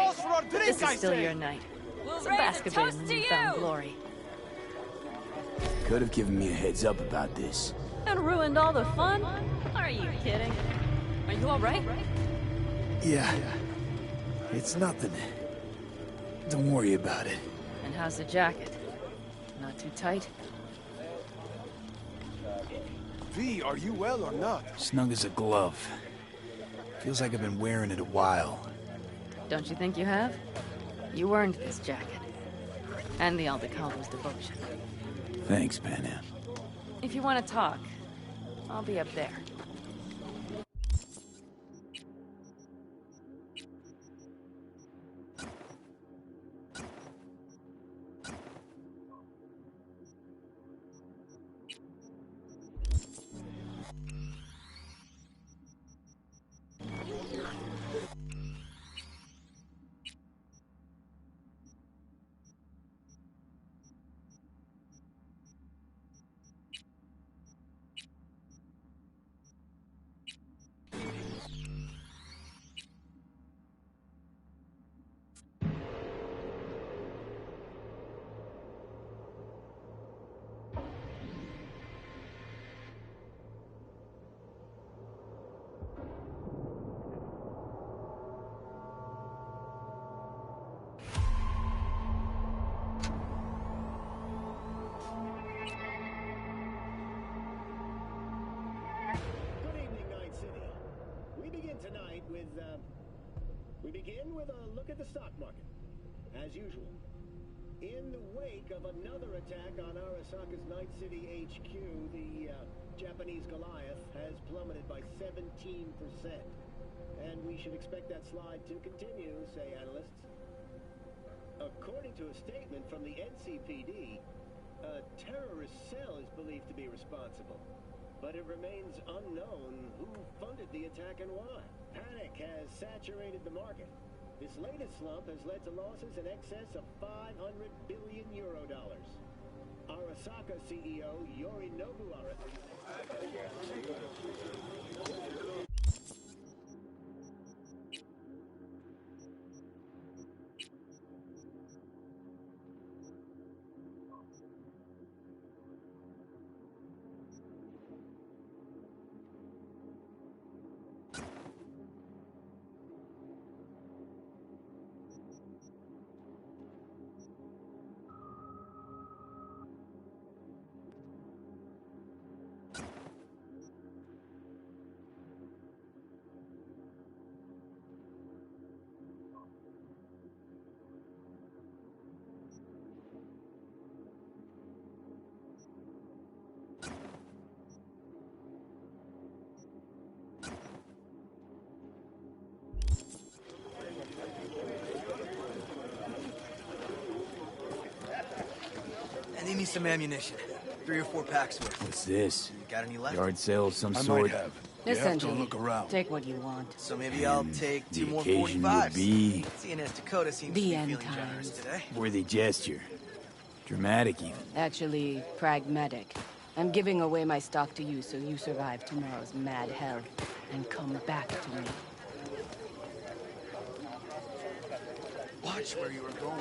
This is still say. your night. We'll So raise bask a a bit in toast the to newfound you. glory. Could have given me a heads up about this. And ruined all the fun? Are you kidding? Are you all right? Yeah. It's nothing. Don't worry about it. And how's the jacket? Not too tight? V, are you well or not? Snug as a glove. Feels like I've been wearing it a while. Don't you think you have? You earned this jacket. And the Aldecaldo's devotion. Thanks, Panam. If you want to talk, I'll be up there. We begin with a look at the stock market. As usual, in the wake of another attack on Arasaka's Night City HQ, the Japanese Goliath has plummeted by 17%. And we should expect that slide to continue, say analysts. According to a statement from the NCPD, a terrorist cell is believed to be responsible. But it remains unknown who funded the attack and why. Panic has saturated the market. This latest slump has led to losses in excess of 500 billion euro dollars. Arasaka CEO Yorinobu I need me some ammunition. 3 or 4 packs worth. What's this? You got any left? Yard sale of some I sort? might have. You have to Essentially, look around. take what you want. So maybe I'll take 2 The more occasion will 45s. be Seeing as Dakota seems The to be end feeling generous times. today. worthy gesture. Dramatic even. Actually, pragmatic. I'm giving away my stock to you so you survive tomorrow's mad hell and come back to me. Watch where you are going.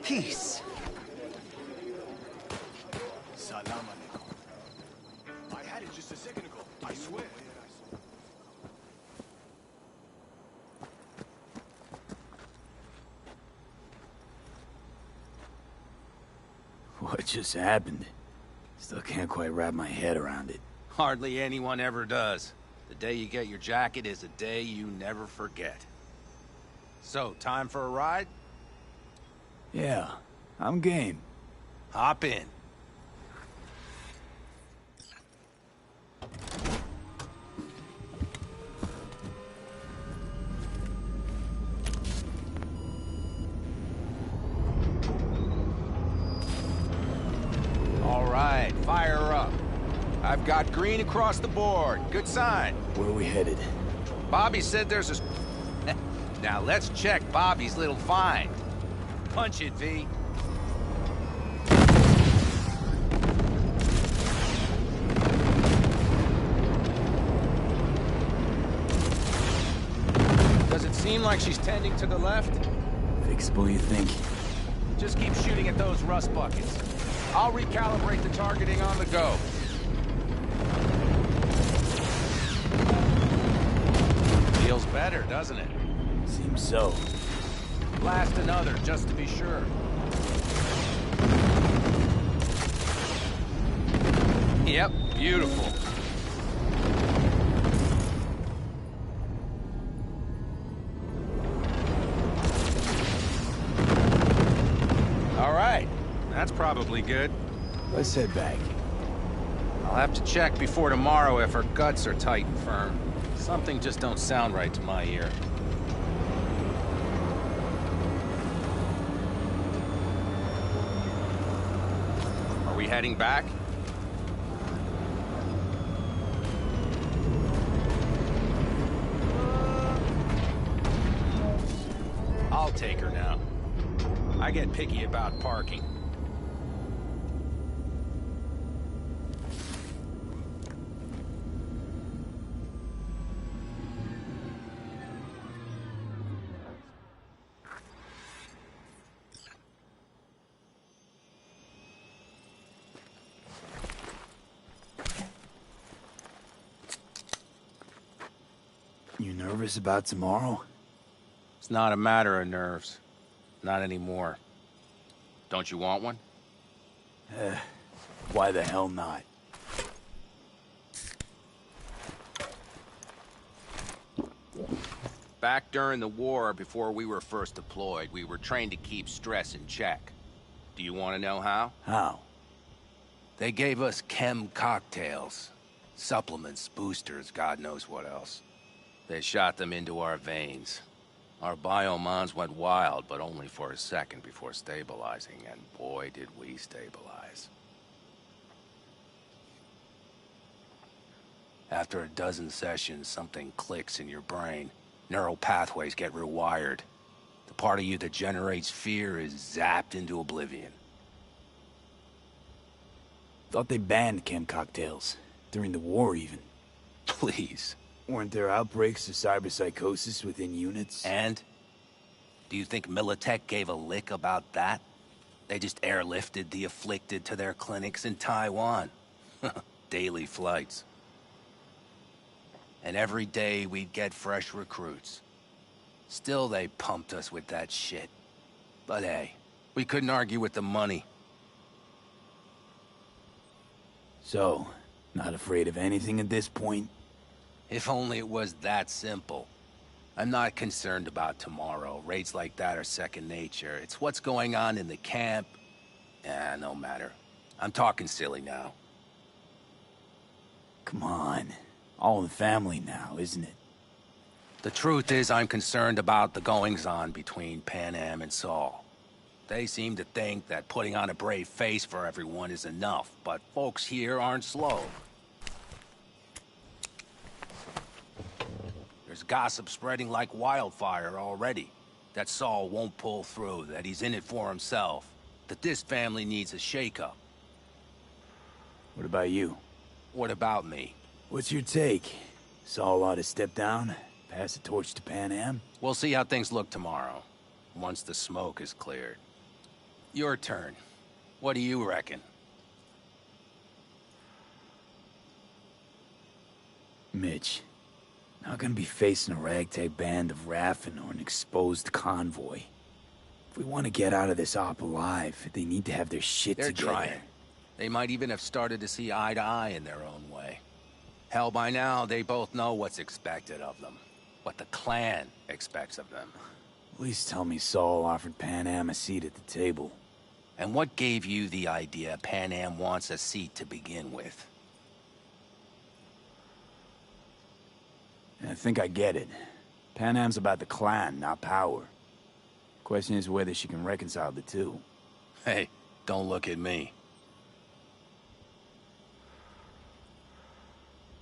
Peace. Salam alaikum. I had it just a second ago. I swear. What just happened? Still can't quite wrap my head around it. Hardly anyone ever does. The day you get your jacket is a day you never forget. So, time for a ride? Yeah, I'm game. Hop in. I've got green across the board. Good sign. Where are we headed? Bobby said there's a... Now let's check Bobby's little find. Punch it, V. Does it seem like she's tending to the left? Fixable, you think? Just keep shooting at those rust buckets. I'll recalibrate the targeting on the go. Feels better, doesn't it? Seems so. Blast another, just to be sure. Yep, beautiful. All right, that's probably good. Let's head back. I'll have to check before tomorrow if her guts are tight and firm. Something just don't sound right to my ear. Are we heading back? I'll take her now. I get picky about parking. You nervous about tomorrow? It's not a matter of nerves. Not anymore. Don't you want one? Why the hell not? Back during the war, before we were first deployed, we were trained to keep stress in check. Do you want to know how? How? They gave us chem cocktails. Supplements, boosters, God knows what else. They shot them into our veins. Our biomons went wild, but only for a second before stabilizing, and boy did we stabilize. After a dozen sessions, something clicks in your brain. Neural pathways get rewired. The part of you that generates fear is zapped into oblivion. Thought they banned chem cocktails. During the war, even. Please. Weren't there outbreaks of cyberpsychosis within units? And? Do you think Militech gave a lick about that? They just airlifted the afflicted to their clinics in Taiwan. Daily flights. And every day we'd get fresh recruits. Still they pumped us with that shit. But hey, we couldn't argue with the money. So, not afraid of anything at this point? If only it was that simple. I'm not concerned about tomorrow. Raids like that are second nature. It's what's going on in the camp. No matter. I'm talking silly now. Come on. All in the family now, isn't it? The truth is, I'm concerned about the goings-on between Pan Am and Saul. They seem to think that putting on a brave face for everyone is enough, but folks here aren't slow. There's gossip spreading like wildfire already. That Saul won't pull through, that he's in it for himself, that this family needs a shake-up. What about you? What about me? What's your take? Saul ought to step down, pass the torch to Pan Am? We'll see how things look tomorrow, once the smoke is cleared. Your turn. What do you reckon? Mitch. Not gonna be facing a ragtag band of Raffen or an exposed convoy. If we want to get out of this op alive, they need to have their shit They're together. trying. They might even have started to see eye to eye in their own way. Hell, by now, they both know what's expected of them. What the clan expects of them. Please tell me Saul offered Pan Am a seat at the table. And what gave you the idea Pan Am wants a seat to begin with? I think I get it. Pan Am's about the clan, not power. Question is whether she can reconcile the two. Hey, don't look at me.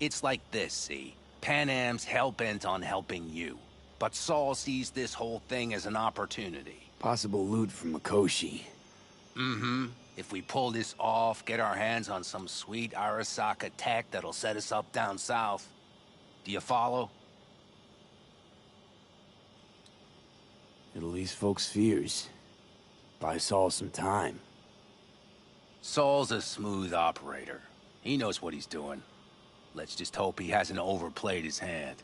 It's like this, see? Pan Am's hell-bent on helping you. But Saul sees this whole thing as an opportunity. Possible loot from Mikoshi. Mm-hmm. If we pull this off, get our hands on some sweet Arasaka tech that'll set us up down south. Do you follow? It'll ease folks' fears. Buy Saul some time. Saul's a smooth operator. He knows what he's doing. Let's just hope he hasn't overplayed his hand.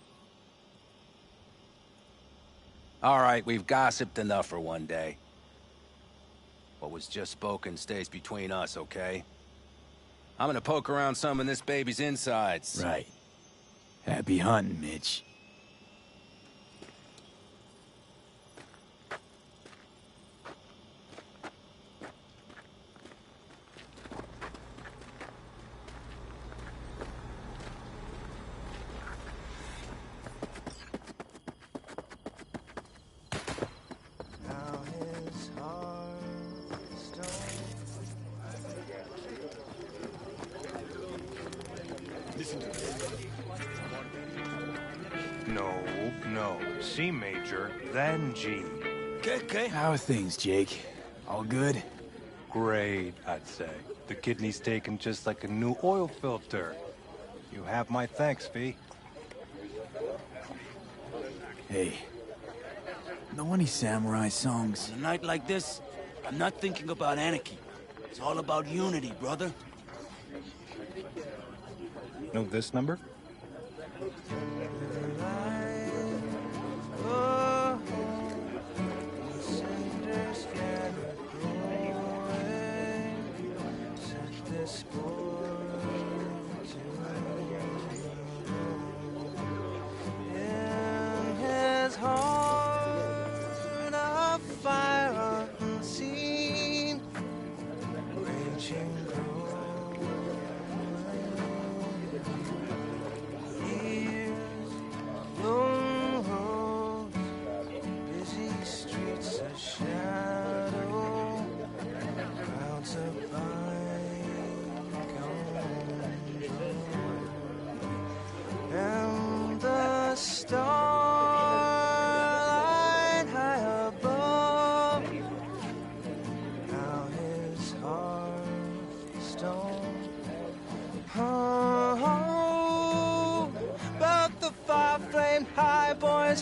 All right, we've gossiped enough for one day. What was just spoken stays between us, okay? I'm gonna poke around some of this baby's insides. Right. Happy hunting, Mitch. No. C major, then G. Okay. How are things, Jake? All good? Great, I'd say. The kidney's taken just like a new oil filter. You have my thanks, V. Hey. Know any samurai songs? On a night like this, I'm not thinking about anarchy. It's all about unity, brother. Know this number?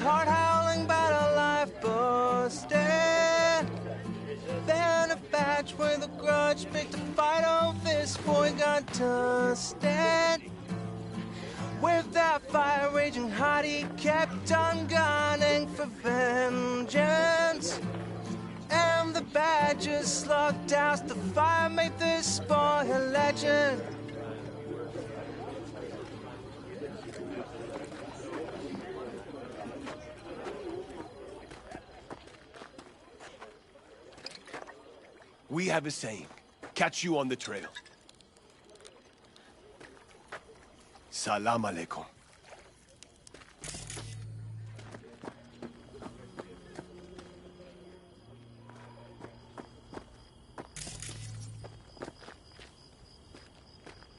Heart howling, battle life busted. Then a batch with a grudge picked a fight. Oh, this boy got dusted. With that fire raging hot, he kept on gunning for vengeance. And the badges slugged out. The fire made this boy a legend. We have a saying. Catch you on the trail. Salam alaikum.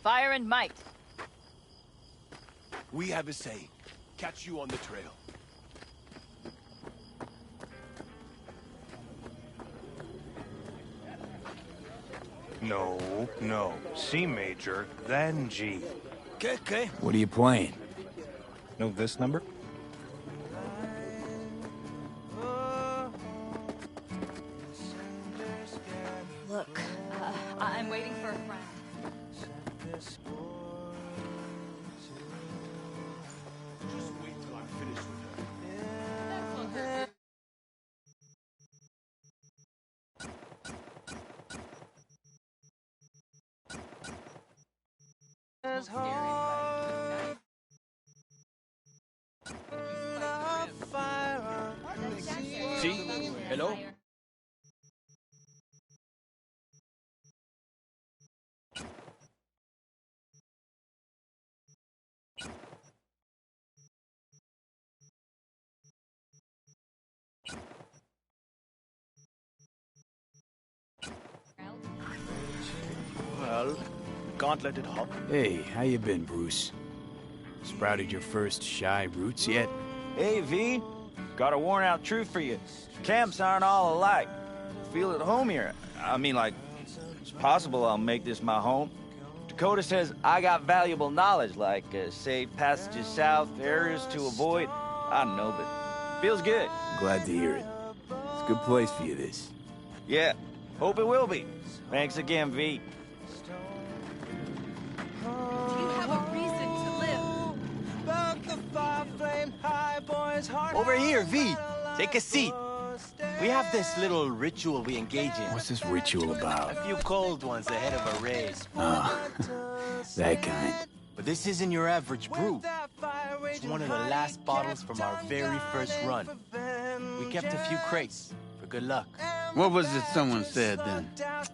Fire and might. We have a saying. Catch you on the trail. No. C major, then G. Okay. What are you playing? Know this number? Look, I'm waiting for a friend. Just wait till I'm finished with her. See? Hello? Well, can't let it hop. Hey, how you been, Bruce? Sprouted your first shy roots yet? Hey, V. Got a worn-out truth for you. Camps aren't all alike. Feel at home here. I mean, like, it's possible I'll make this my home. Dakota says I got valuable knowledge, like safe passages south, areas to avoid. I don't know, but feels good. Glad to hear it. It's a good place for you, this. Yeah, hope it will be. Thanks again, V. Do you have a reason to live? Over here, V. Take a seat. We have this little ritual we engage in. What's this ritual about? A few cold ones ahead of a race. Ah, that kind. But this isn't your average brew. It's one of the last bottles from our very first run. We kept a few crates for good luck. What was it someone said then?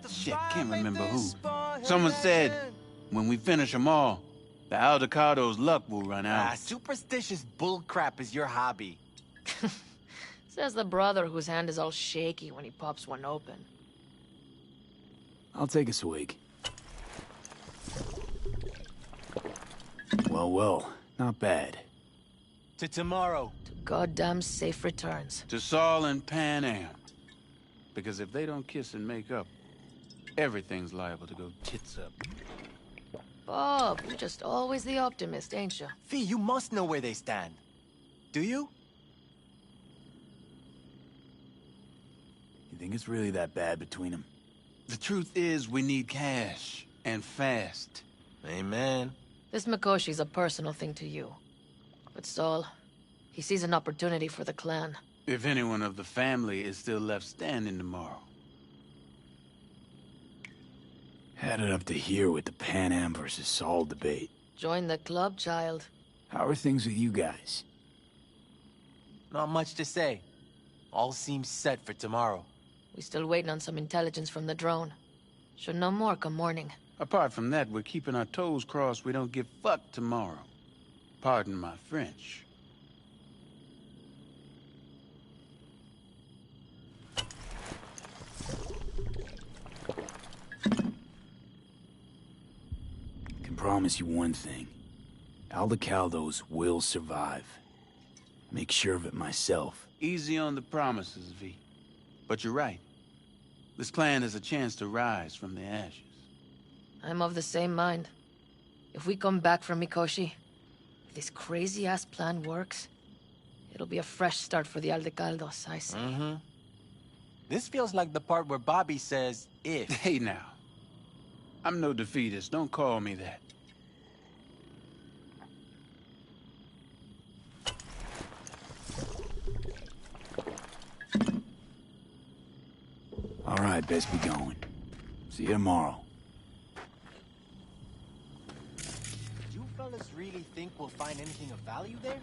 Shit, can't remember who. Someone said, when we finish them all, the Aldecado's luck will run out. Superstitious bullcrap is your hobby. Says the brother whose hand is all shaky when he pops one open. I'll take a swig. Well, not bad. To tomorrow. To goddamn safe returns. To Saul and Pan Am. Because if they don't kiss and make up, everything's liable to go tits up. Bob, you're just always the optimist, ain't you? V, you must know where they stand. Do you? You think it's really that bad between them? The truth is, we need cash. And fast. Amen. This Mikoshi's a personal thing to you. But Saul, he sees an opportunity for the clan. If anyone of the family is still left standing tomorrow. Had it up to here with the Pan Am versus Saul debate. Join the club, child. How are things with you guys? Not much to say. All seems set for tomorrow. We still waiting on some intelligence from the drone. Should know more come morning. Apart from that, we're keeping our toes crossed we don't get fucked tomorrow. Pardon my French. Can promise you one thing. Aldecaldos will survive. Make sure of it myself. Easy on the promises, V. But you're right. This clan has a chance to rise from the ashes. I'm of the same mind. If we come back from Mikoshi, if this crazy-ass plan works, it'll be a fresh start for the Aldecaldos, I say. Mm-hmm. This feels like the part where Bobby says, if. Hey now. I'm no defeatist, don't call me that. All right, best be going. See you tomorrow. You fellas really think we'll find anything of value there?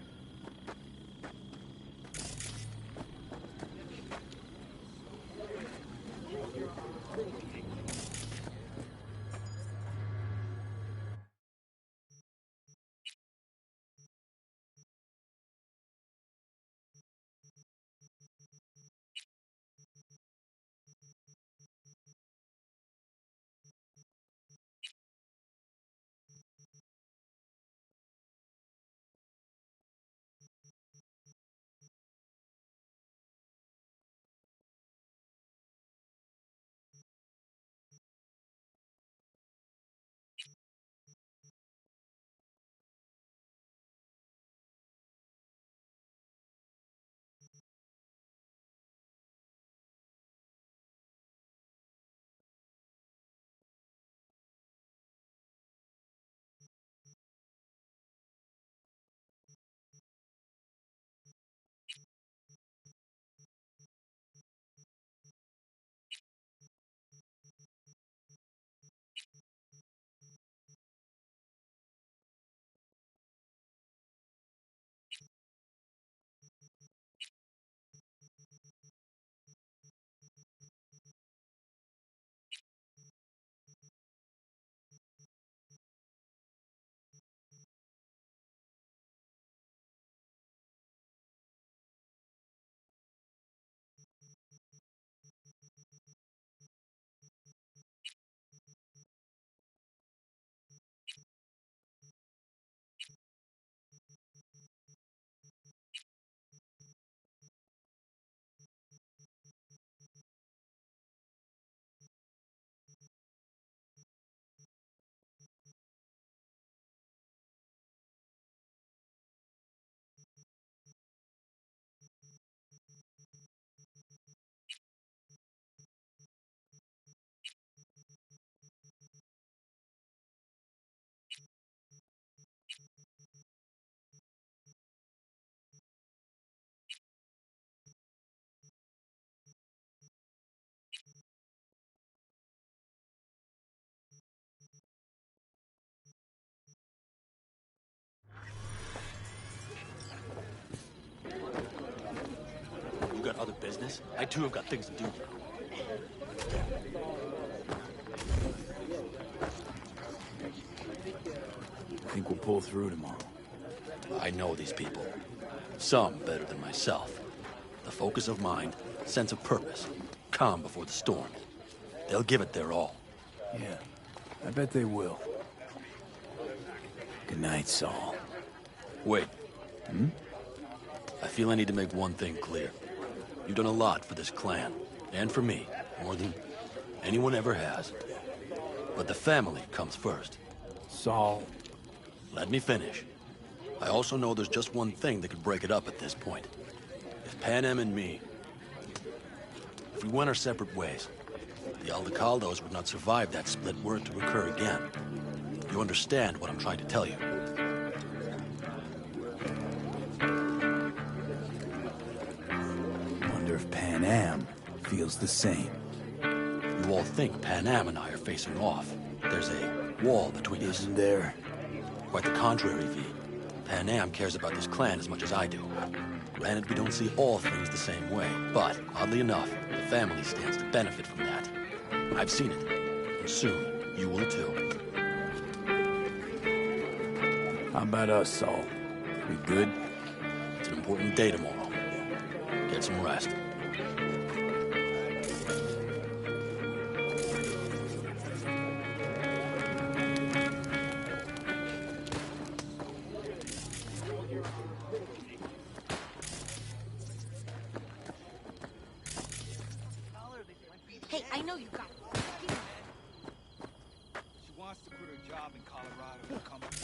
please. I too have got things to do. I think we'll pull through tomorrow. I know these people. Some better than myself. The focus of mind, sense of purpose, calm before the storm. They'll give it their all. Yeah, I bet they will. Good night, Saul. Wait. I feel I need to make one thing clear. You've done a lot for this clan, and for me, more than anyone ever has. But the family comes first. Saul. Let me finish. I also know there's just one thing that could break it up at this point. If Panem and me... If we went our separate ways, the Aldecaldos would not survive that split were it to occur again. You understand what I'm trying to tell you. Wonder if Panem feels the same. You all think Panem and I are facing off. There's a wall between us. Isn't there? Quite the contrary, V. Panem cares about this clan as much as I do. Granted, we don't see all things the same way, but, oddly enough, the family stands to benefit from that. I've seen it, and soon you will too. How about us, Saul? We good? It's an important day tomorrow. Get some rest. Hey, I know you got it. She wants to quit her job in Colorado and come up.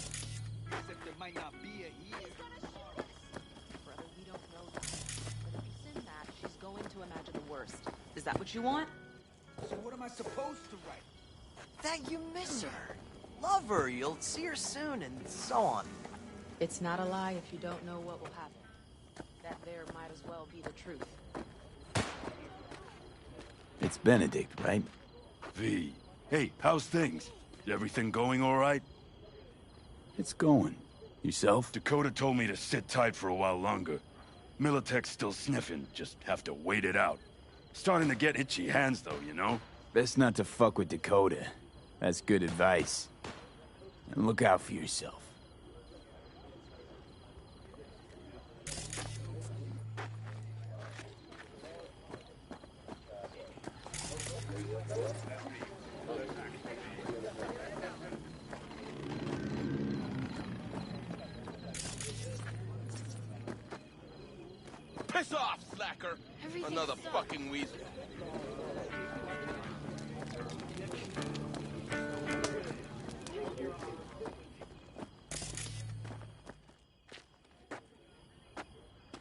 Except there might not be a here. Brother, we don't know that. But if you send that, she's going to imagine the worst. Is that what you want? So what am I supposed to write? That you miss her. Love her, you'll see her soon, and so on. It's not a lie if you don't know what will happen. That there might as well be the truth. It's Benedict, right? V. Hey, how's things? Everything going all right? It's going. Yourself? Dakota told me to sit tight for a while longer. Militech's still sniffing, just have to wait it out. Starting to get itchy hands, though, you know? Best not to fuck with Dakota. That's good advice. And look out for yourself. Piss off, slacker! Another fucking weasel.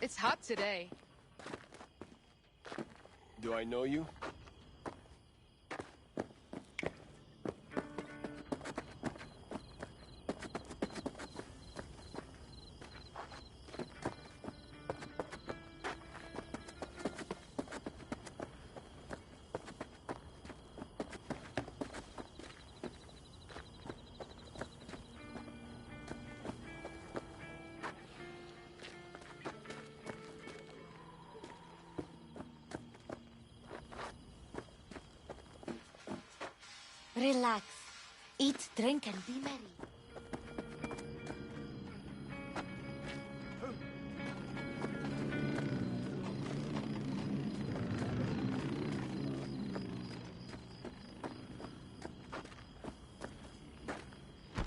It's hot today. Do I know you? Relax. Eat, drink, and be merry.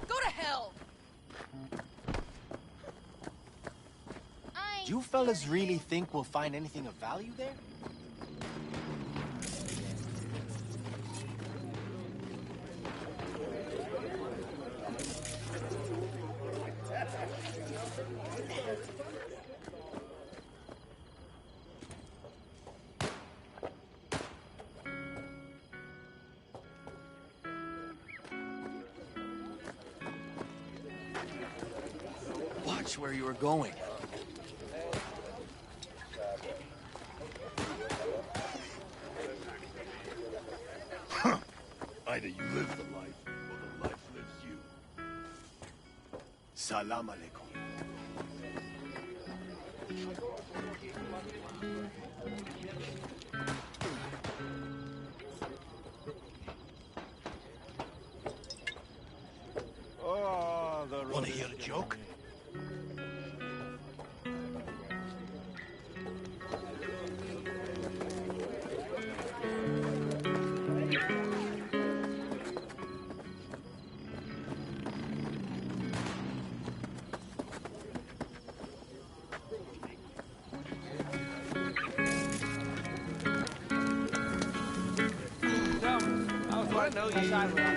Go to hell! Do you fellas really think we'll find anything of value there? Watch where you are going. Either you live the life, or the life lives you. Salam alaikum. Want to hear a joke?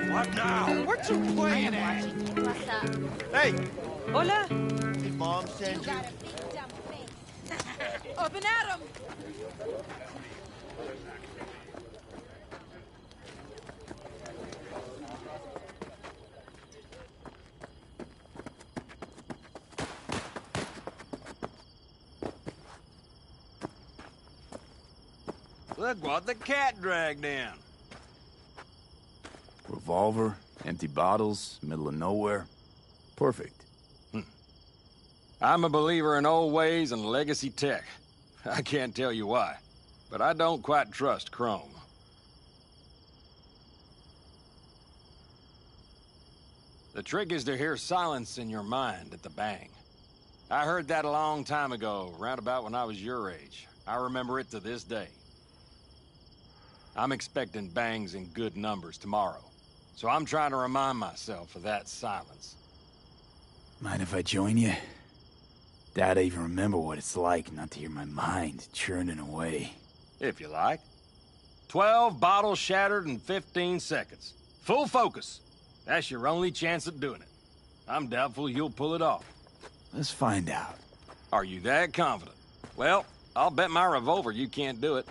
What now? What you playing at? What's up? Hey! Hola. Did Mom send you? Up and at 'em. Look what the cat dragged in. Revolver, empty bottles, middle of nowhere. Perfect. I'm a believer in old ways and legacy tech. I can't tell you why, but I don't quite trust Chrome. The trick is to hear silence in your mind at the bang. I heard that a long time ago, round about when I was your age. I remember it to this day. I'm expecting bangs in good numbers tomorrow, so I'm trying to remind myself of that silence. Mind if I join you? Doubt I even remember what it's like not to hear my mind churning away. If you like. 12 bottles shattered in 15 seconds. Full focus. That's your only chance at doing it. I'm doubtful you'll pull it off. Let's find out. Are you that confident? Well, I'll bet my revolver you can't do it.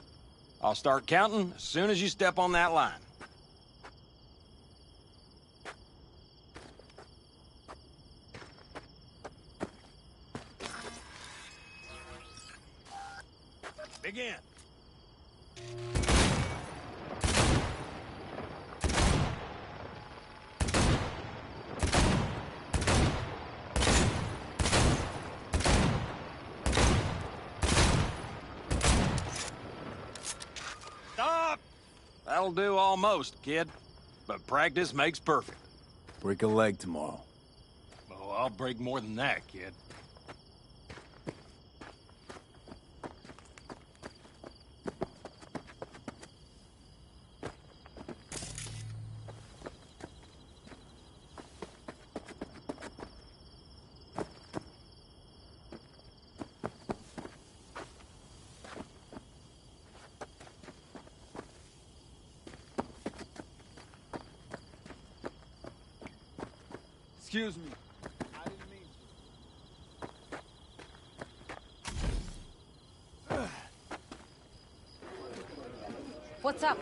I'll start counting as soon as you step on that line. Begin. Stop! That'll do almost, kid. But practice makes perfect. Break a leg tomorrow. Oh, I'll break more than that, kid. Excuse me. I didn't mean to. What's up?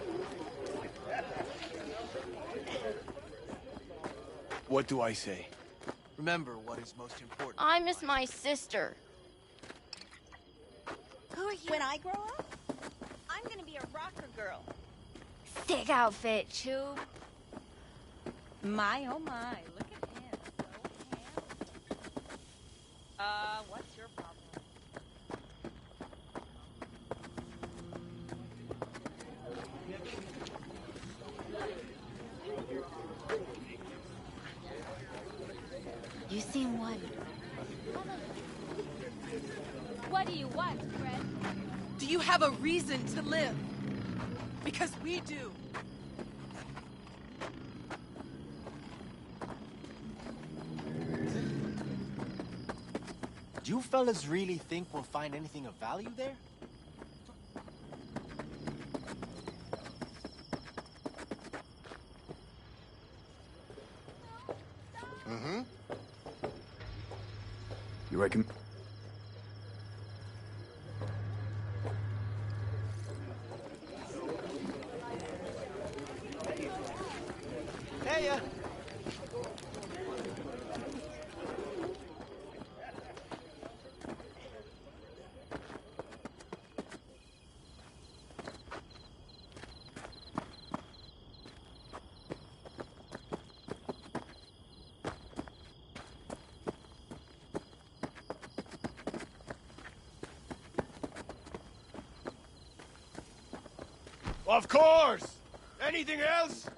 What do I say? Remember what is most important. I miss my sister. Who are you? When I grow up, I'm gonna be a rocker girl. Sick outfit, Chew. My, oh my, look at him, so handsome. What's your problem? You seem one. What do you want, Fred? Do you have a reason to live? Because we do. Do you fellas really think we'll find anything of value there? Mm-hmm. You reckon? Hey, Of course! Anything else?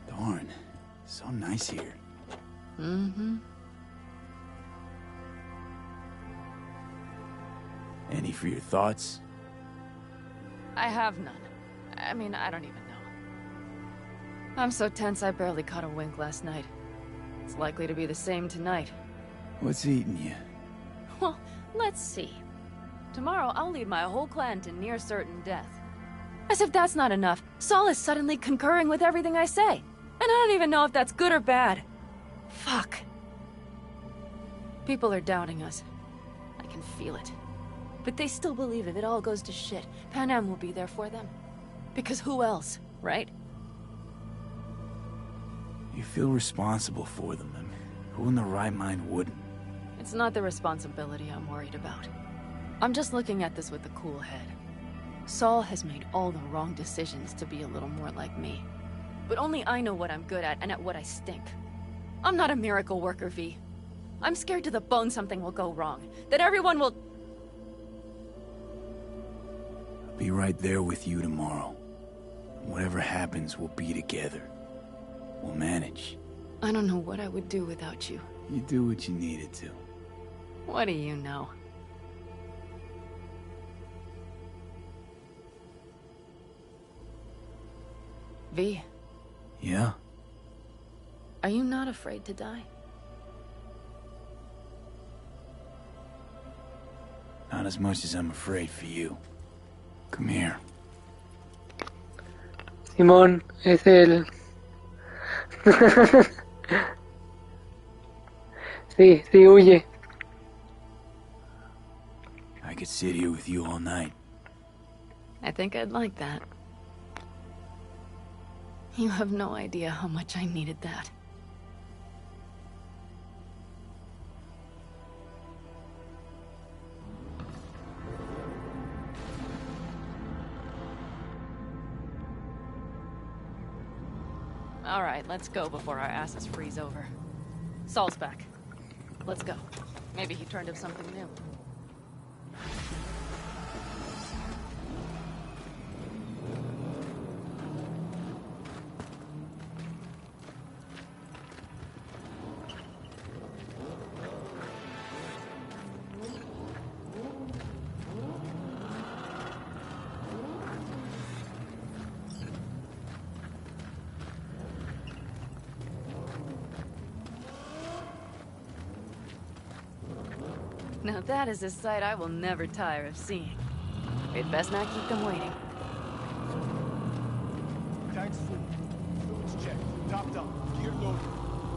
Darn, so nice here. Mm-hmm. Any for your thoughts? I have none. I mean, I don't even know. I'm so tense I barely caught a wink last night. It's likely to be the same tonight. What's eating you? Well, let's see. Tomorrow I'll lead my whole clan to near certain death. As if that's not enough, Saul is suddenly concurring with everything I say. And I don't even know if that's good or bad. Fuck. People are doubting us. I can feel it. But they still believe if it all goes to shit, Pan Am will be there for them. Because who else, right? You feel responsible for them. I mean, who in their right mind wouldn't? It's not the responsibility I'm worried about. I'm just looking at this with a cool head. Saul has made all the wrong decisions to be a little more like me. But only I know what I'm good at and at what I stink. I'm not a miracle worker, V. I'm scared to the bone something will go wrong. That everyone will... I'll be right there with you tomorrow. Whatever happens, we'll be together. We'll manage. I don't know what I would do without you. You do what you needed to. What do you know? V. Yeah? Are you not afraid to die? Not as much as I'm afraid for you. Come here. Simón es el... Sí, huye. I could sit here with you all night. I think I'd like that. You have no idea how much I needed that. All right, let's go before our asses freeze over. Saul's back. Let's go. Maybe he turned up something new. Now that is a sight I will never tire of seeing. We'd best not keep them waiting. Tanks full. Fuels checked. Topped up. Gear loaded.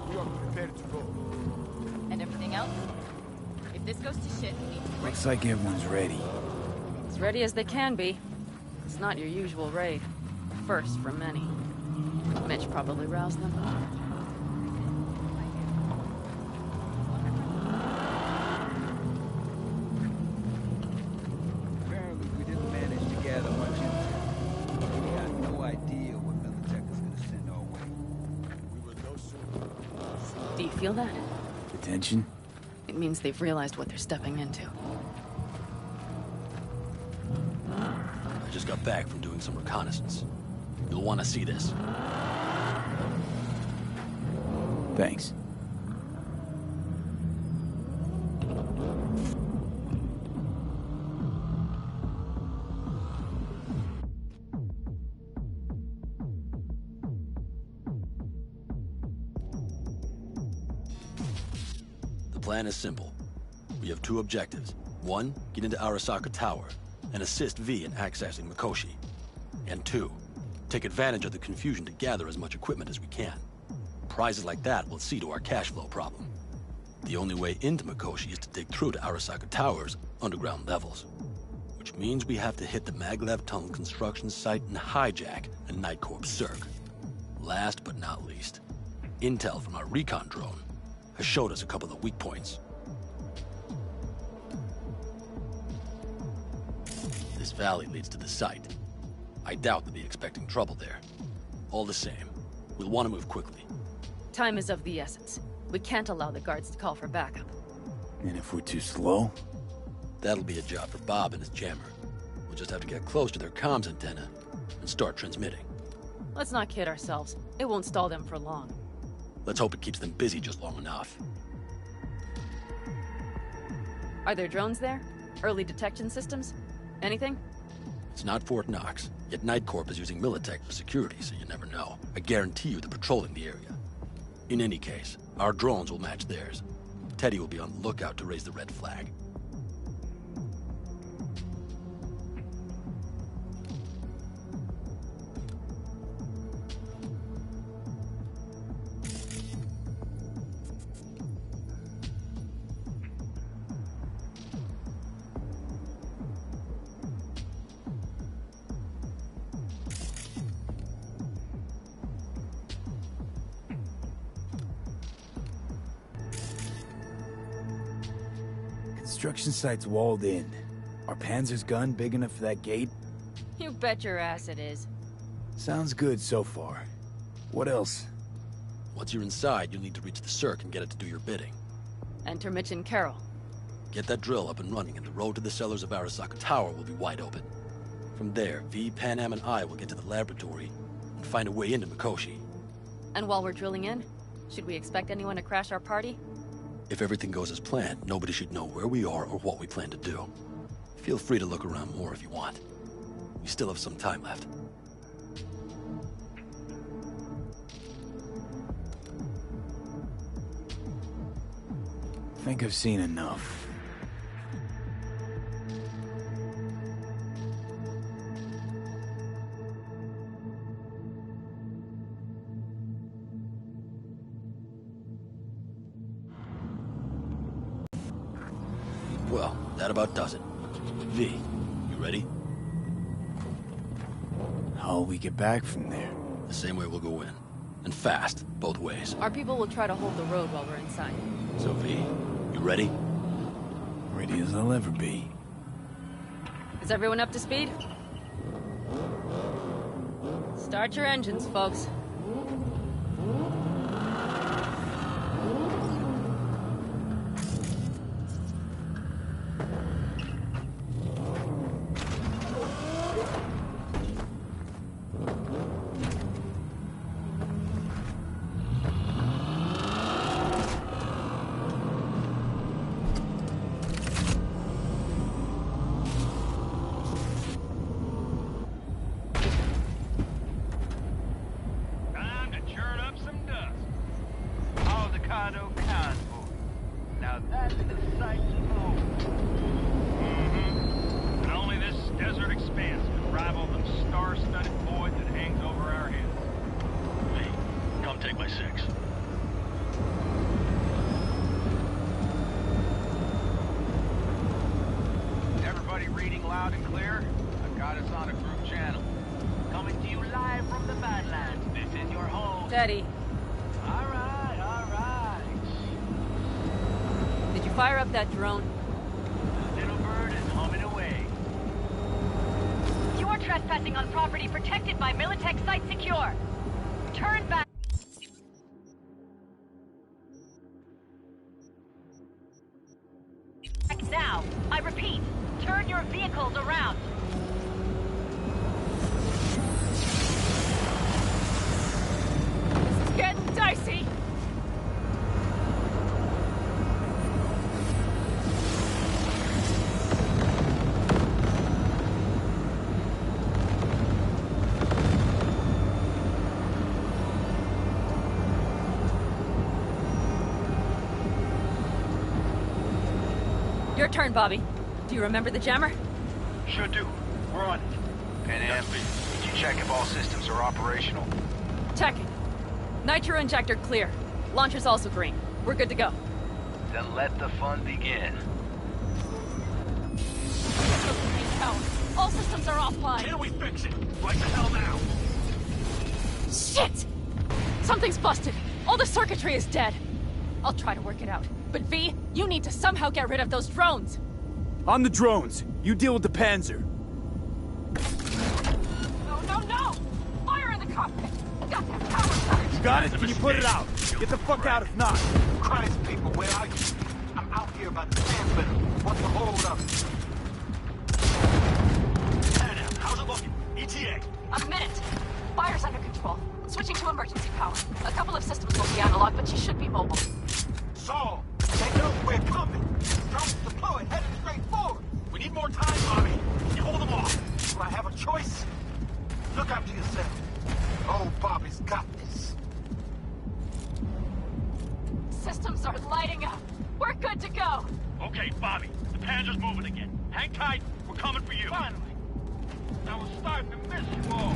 We are prepared to go. And everything else? If this goes to shit, we need to... Looks like everyone's ready. As ready as they can be. It's not your usual raid. First for many. Mitch probably roused them. Apparently we didn't manage to gather much intel. We had no idea what Militech is gonna send our way. We will know soon. Do you feel that? The tension? It means they've realized what they're stepping into. I just got back from doing some reconnaissance. You'll want to see this. Thanks. plan is simple. We have two objectives. One, get into Arasaka Tower and assist V in accessing Mikoshi. And two, take advantage of the confusion to gather as much equipment as we can. Prizes like that will see to our cash flow problem. The only way into Mikoshi is to dig through to Arasaka Tower's underground levels. Which means we have to hit the Maglev Tunnel construction site and hijack a Night Corps Circ. Last but not least, intel from our recon drone has showed us a couple of weak points. This valley leads to the site. I doubt they'll be expecting trouble there. All the same, we'll want to move quickly. Time is of the essence. We can't allow the guards to call for backup. And if we're too slow? That'll be a job for Bob and his jammer. We'll just have to get close to their comms antenna and start transmitting. Let's not kid ourselves. It won't stall them for long. Let's hope it keeps them busy just long enough. Are there drones there? Early detection systems? Anything? It's not Fort Knox, yet Night Corp is using Militech for security, so you never know. I guarantee you they're patrolling the area. In any case, our drones will match theirs. Teddy will be on the lookout to raise the red flag. Construction site's walled in. Are Panzer's gun big enough for that gate? You bet your ass it is. Sounds good so far. What else? Once you're inside, you'll need to reach the Circ and get it to do your bidding. Enter Mitch and Carol. Get that drill up and running, and the road to the cellars of Arasaka Tower will be wide open. From there, V, Panam, and I will get to the laboratory and find a way into Mikoshi. And while we're drilling in, should we expect anyone to crash our party? If everything goes as planned, nobody should know where we are or what we plan to do. Feel free to look around more if you want. We still have some time left. I think I've seen enough. Well, that about does it. V, you ready? How'll we get back from there? The same way we'll go in. And fast, both ways. Our people will try to hold the road while we're inside. So V, you ready? Ready as I'll ever be. Is everyone up to speed? Start your engines, folks. Teddy. All right. Did you fire up that drone? Little bird is humming away. You are trespassing on property protected by Militech Site Secure. Turn back. Now, I repeat, turn your vehicles around. This is getting dicey. turn, Bobby. Do you remember the jammer? Sure do. We're on it. Pan Am, did you check if all systems are operational? Checking. Nitro injector clear. Launcher's also green. We're good to go. Then let the fun begin. All systems are offline. Can we fix it? Right the hell now. Shit! Something's busted. All the circuitry is dead. I'll try to work it out. But V, you need to somehow get rid of those drones. On the drones. You deal with the Panzer. No! Fire in the cockpit! Goddamn power surge! You got it? Can you put it out? Get the fuck out if not. Christ, people, where are you? I'm out here by the transmitter. What's the hold up? Adam, how's it looking? ETA. A minute. Fire's under control. Switching to emergency power. A couple of systems will be analog, but she should be mobile. Saul, they know we're coming. Drones deployed, headed straight forward. We need more time, Bobby. Can you hold them off? Do I have a choice? Look after yourself. Oh, Bobby's got this. Systems are lighting up. We're good to go. Okay, Bobby. The Panzer's moving again. Hang tight. We're coming for you. Finally. I was starting to miss you all.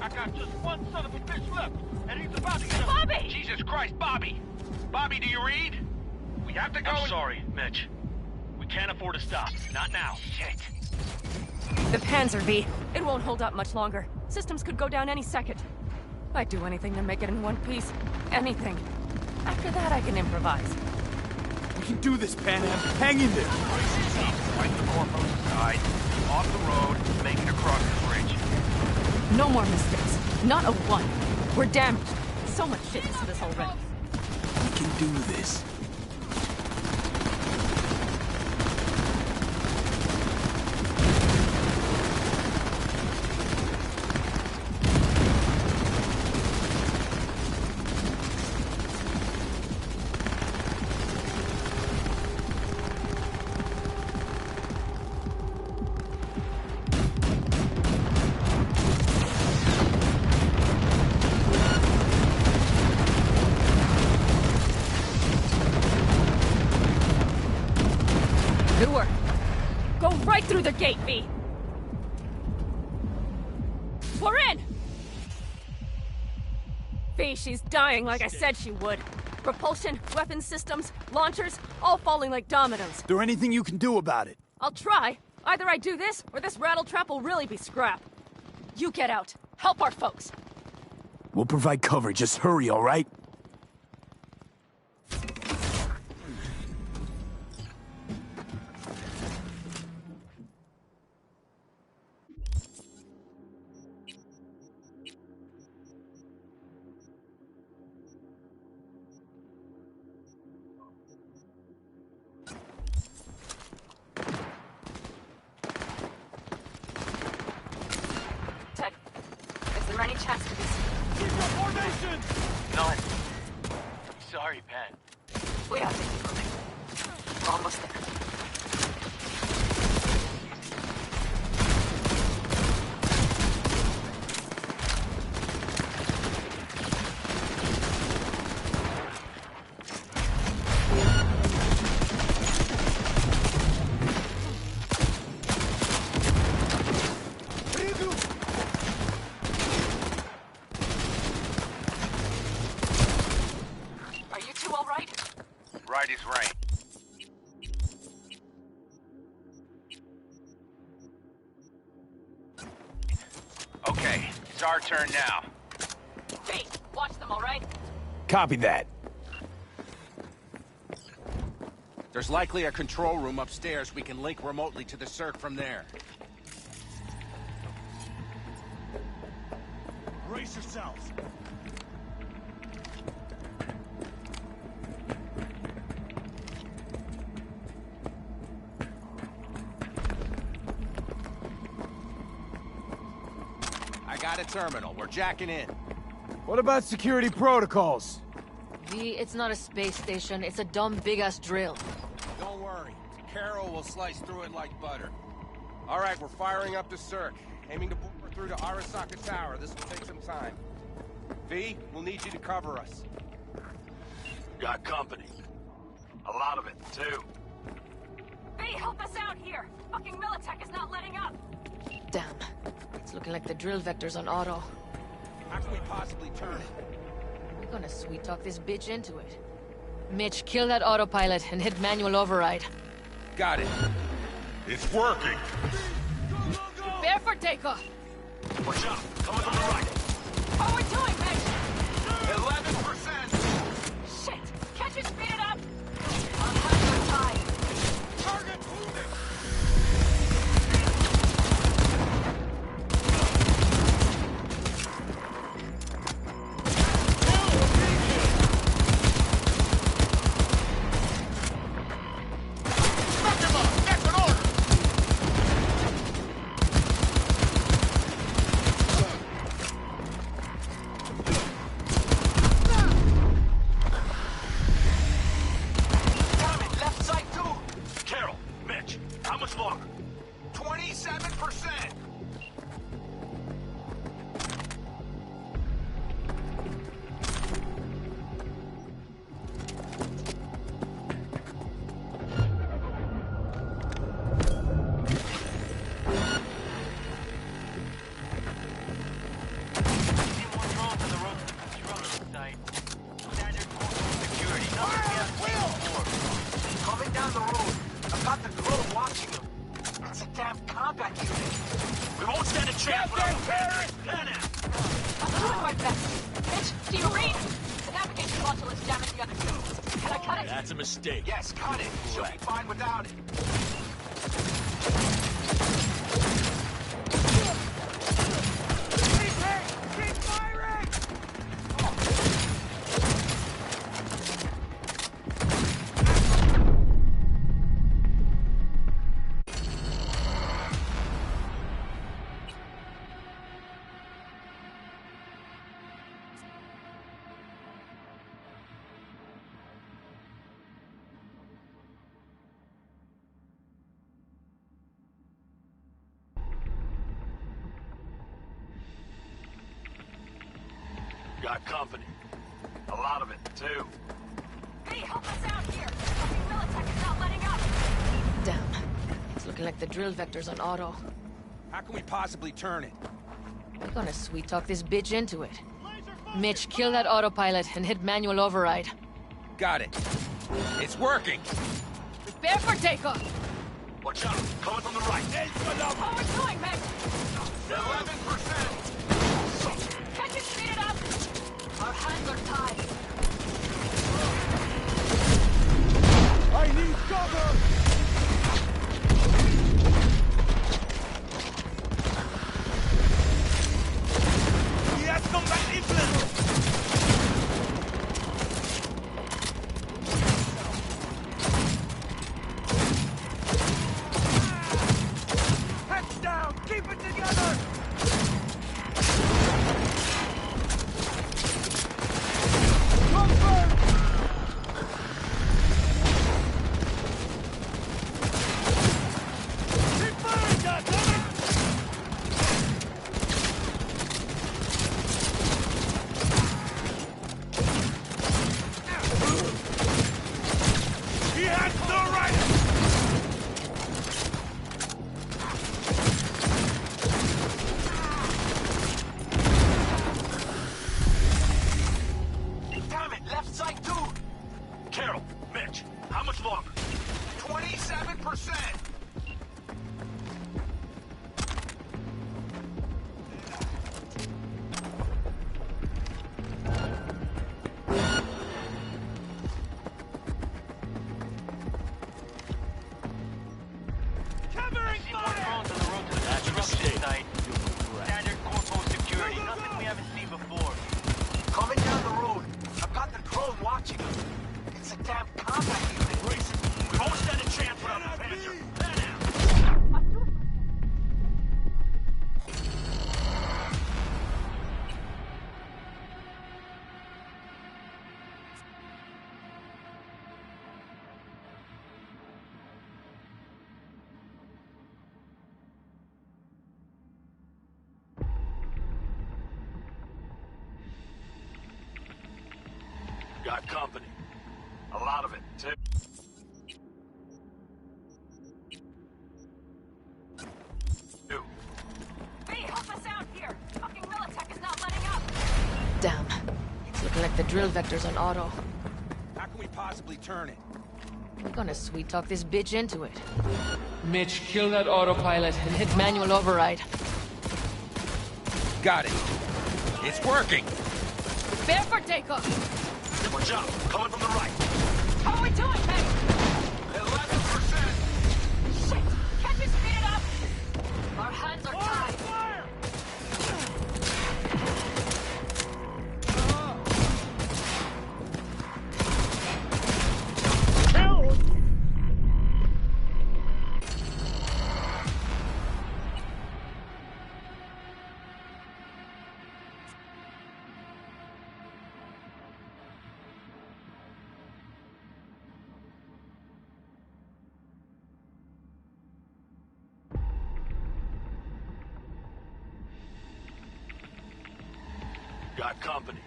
I got just one son of a bitch left, and he's about to get Bobby! Jesus Christ, Bobby! Bobby, do you read? We have to go. I'm sorry, Mitch. We can't afford to stop. Not now. Shit. The Panzer, V. It won't hold up much longer. Systems could go down any second. I'd do anything to make it in one piece. Anything. After that, I can improvise. We can do this, Pan Am. Hang in there. Wipe the door from the side. Off the road. Make it across the bridge. No more mistakes. Not a one. We're damaged. So much shit to this already. We can do this. Good work. Go right through the gate, V. We're in! V, she's dying like I said she would. Propulsion, weapon systems, launchers, all falling like dominoes. Is there anything you can do about it? I'll try. Either I do this, or this rattletrap will really be scrap. You get out. Help our folks. We'll provide cover. Just hurry, all right? Ted, is there any chance to be seen? Keep your formation! None. Sorry, Pat. We have to keep moving. We're almost there. Are you two all right? Right is right. Okay, it's our turn now. Hey, watch them, all right? Copy that. There's likely a control room upstairs. We can link remotely to the circ from there. Brace yourselves. I got a terminal. We're jacking in. What about security protocols? V, it's not a space station. It's a dumb big-ass drill. Don't worry. Carol will slice through it like butter. All right, we're firing up the circ. Aiming to bore through to Arasaka Tower. This will take some time. V, we'll need you to cover us. Got company. A lot of it, too. V, Hey, help us out here! Fucking Militech is not letting up! Damn. It's looking like the drill vector's on auto. How can we possibly turn it? We're gonna sweet talk this bitch into it. Mitch, kill that autopilot and hit manual override. Got it. It's working. Prepare for takeoff. Watch out. Coming from the right. What are we doing, Mitch? 11%. Shit! Can't you speed it up? Our hands are tied. Target wounded. That's a mistake. Yes, cut it. She'll be fine without it. Keep firing! Got company. A lot of it, too. Hey, help us out here! Fucking Militech is not letting up! Damn. It's looking like the drill vector's on auto. How can we possibly turn it? We're gonna sweet talk this bitch into it. Mitch, kill that autopilot and hit manual override. Got it. It's working. Prepare for takeoff. Watch out. Coming from the right. What are we doing, Mitch? 11%. Can't you speed it up? Our hands are tied. I need cover! He has combat influence! Heads down! Keep it together! Confirm! Keep firing, goddammit! He has no right! Damn it, left side too. Carol, Mitch, how much longer? 27%. Covering fire! That's a mistake. Standard corpo security, nothing we haven't seen before. Coming down the road. I've got the drone watching them. It's a damn combat unit. We won't stand a chance without the Panzer. Pan out. Got company. A lot of it, too. the drill vectors on auto. How can we possibly turn it? We're gonna sweet-talk this bitch into it. Mitch, kill that autopilot and hit Manual override. Got it. It's working. Prepare for takeoff. Watch out. Coming from the right. How are we doing, Meg? 11%. Shit! Can't we speed it up? Our hands are tied. Got company.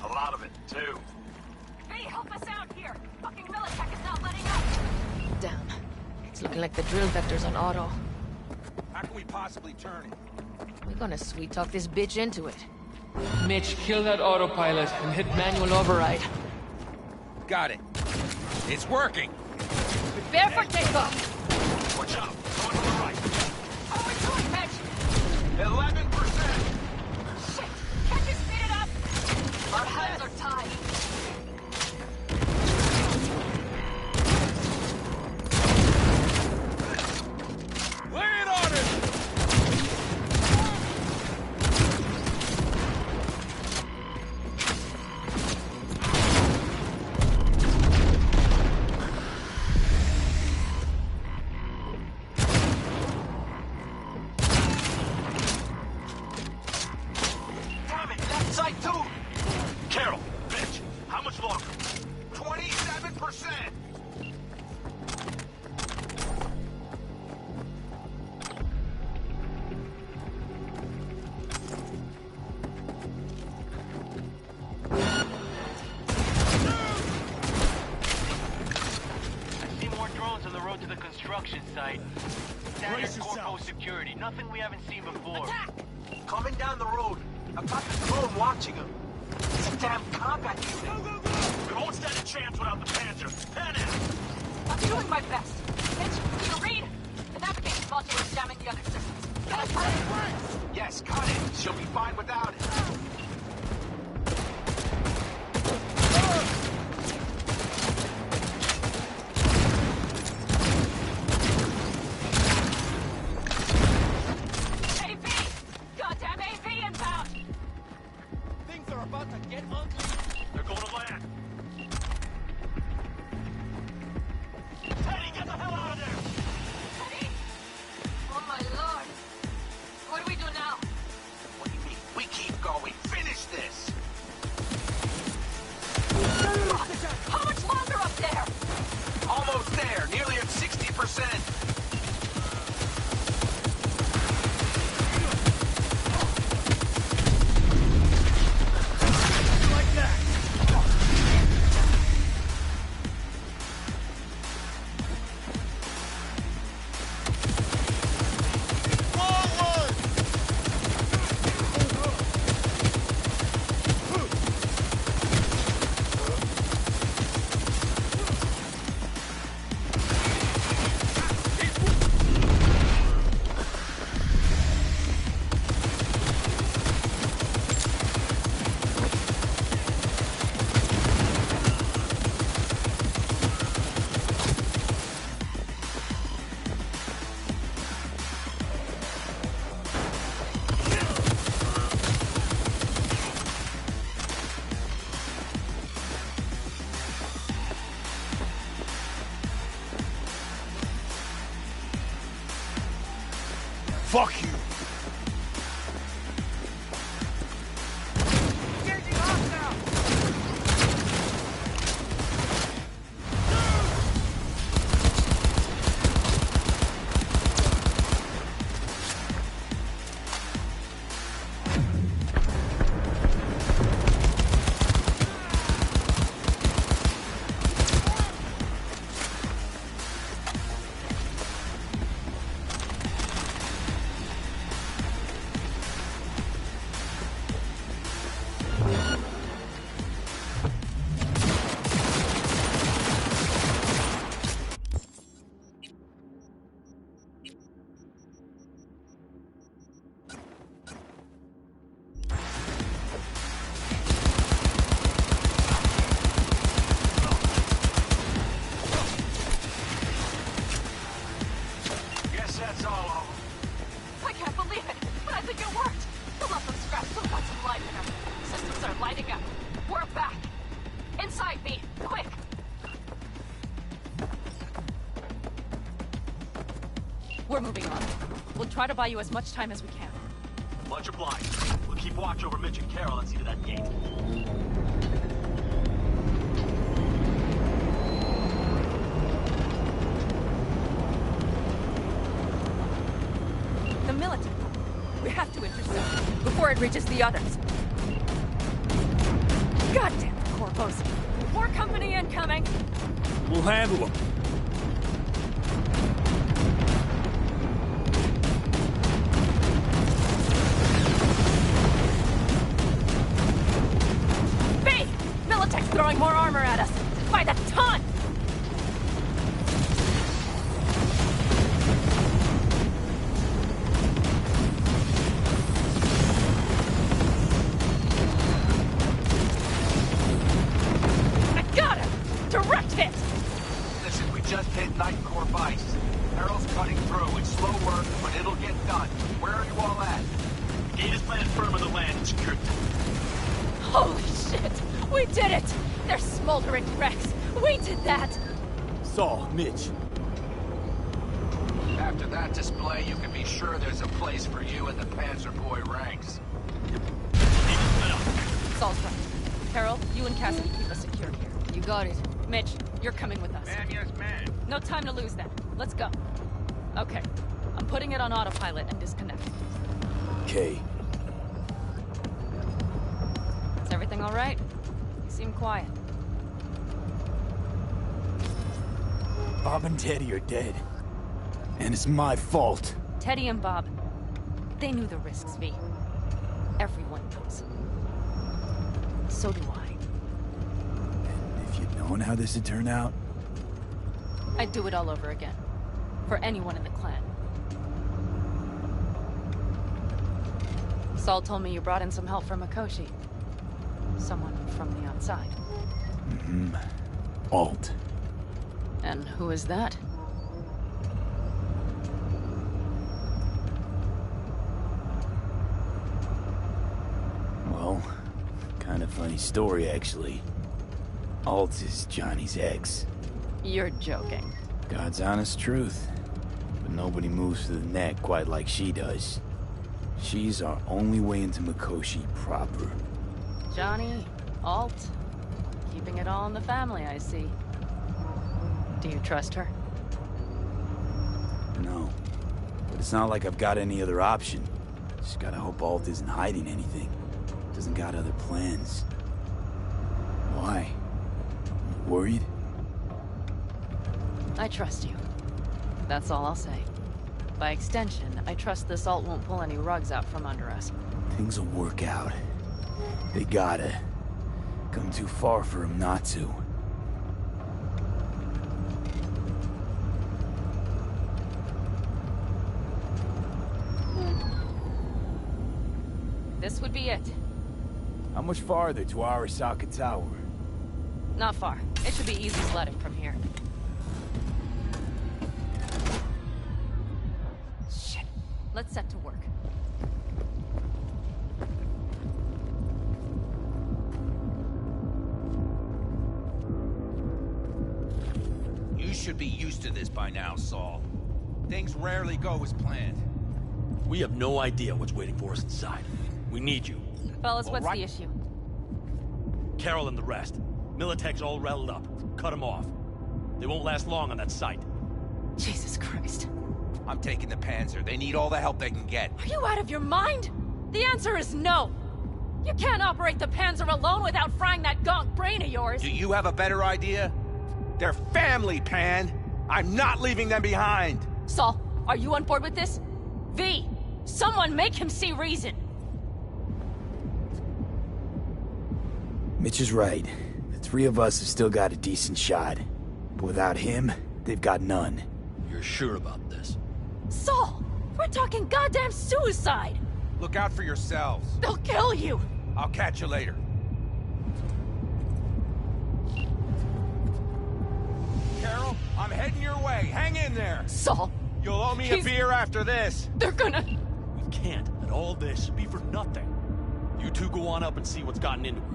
A lot of it, too. Hey, help us out here! Fucking Militech is not letting up! Damn. It's looking like the drill vector's on auto. How can we possibly turn it? We're gonna sweet-talk this bitch into it. Mitch, kill that autopilot and hit Manual override. Got it. It's working. Prepare for takeoff. Watch out. Coming from the right. How are we doing, Mitch? 11%. Shit! Can't we speed it up? Our hands are tied. Lay it on it! Damn it, left side too. Carol, bitch, how much longer? 27%. I see more drones on the road to the construction site. Standard corpo security. Nothing we haven't seen before. Attack! Coming down the road. I've got the drone watching him. It's a damn combat unit. We won't stand a chance without the Panzer. Pan out. I'm doing my best. Mitch, can you read? The navigation module is jamming the other systems. Can I cut it? Yes, cut it. She'll be fine without it. AV! Goddamn AV inbound! Things are about to get ugly. They're going to land. Teddy, get the hell out of there! Teddy? Oh my lord. What do we do now? What do you mean? We keep going. Finish this. How much longer up there? Almost there. Nearly at 60%. Fuck you! We're moving on. We'll try to buy you as much time as we can. Much obliged. We'll keep watch over Mitch and Carol and see to that gate. The military. We have to intercept before it reaches the others. Goddamn corpos. More company incoming. We'll handle them. B! Militech's throwing more armor at us. By the ton! Holy shit! We did it! They're smoldering wrecks! We did that! Saul, Mitch. After that display, you can be sure there's a place for you in the Panzer Boy ranks. Saul's right. Carol, you and Cassidy keep us secure here. You got it. Mitch, you're coming with us. Man, yes, man. No time to lose then. Let's go. Okay. I'm putting it on autopilot and disconnecting. Okay. Is everything all right? You seem quiet. Bob and Teddy are dead. And it's my fault. Teddy and Bob, they knew the risks, V. Everyone knows. So do I. And if you'd known how this would turn out? I'd do it all over again. For anyone in the clan. Saul told me you brought in some help from Mikoshi. Someone from the outside. Mm-hmm. Alt. And who is that? Well, kind of funny story, actually. Alt is Johnny's ex. You're joking. God's honest truth. But nobody moves to the neck quite like she does. She's our only way into Mikoshi proper. Johnny, Alt, keeping it all in the family, I see. Do you trust her? No. But it's not like I've got any other option. Just gotta hope Alt isn't hiding anything. Doesn't got other plans. Why? You worried? I trust you. That's all I'll say. By extension, I trust this Alt won't pull any rugs out from under us. Things will work out. They gotta. Come too far for him not to. This would be it. How much farther to Arasaka Tower? Not far. It should be easy sledding from here. Shit. Let's set to work. You should be used to this by now, Saul. Things rarely go as planned. We have no idea what's waiting for us inside. We need you. Fellas, what's the issue? Carol and the rest. Militech's all riled up. Cut them off. They won't last long on that site. Jesus Christ. I'm taking the Panzer. They need all the help they can get. Are you out of your mind? The answer is no. You can't operate the Panzer alone without frying that gonk brain of yours. Do you have a better idea? They're family, Pan. I'm not leaving them behind. Saul, are you on board with this? V, someone make him see reason. Mitch is right. The three of us have still got a decent shot. But without him, they've got none. You're sure about this? Saul, we're talking goddamn suicide. Look out for yourselves. They'll kill you. I'll catch you later. Carol, I'm heading your way. Hang in there. Saul. You'll owe me a beer after this. They're gonna... We can't let all this be for nothing. You two go on up and see what's gotten into her.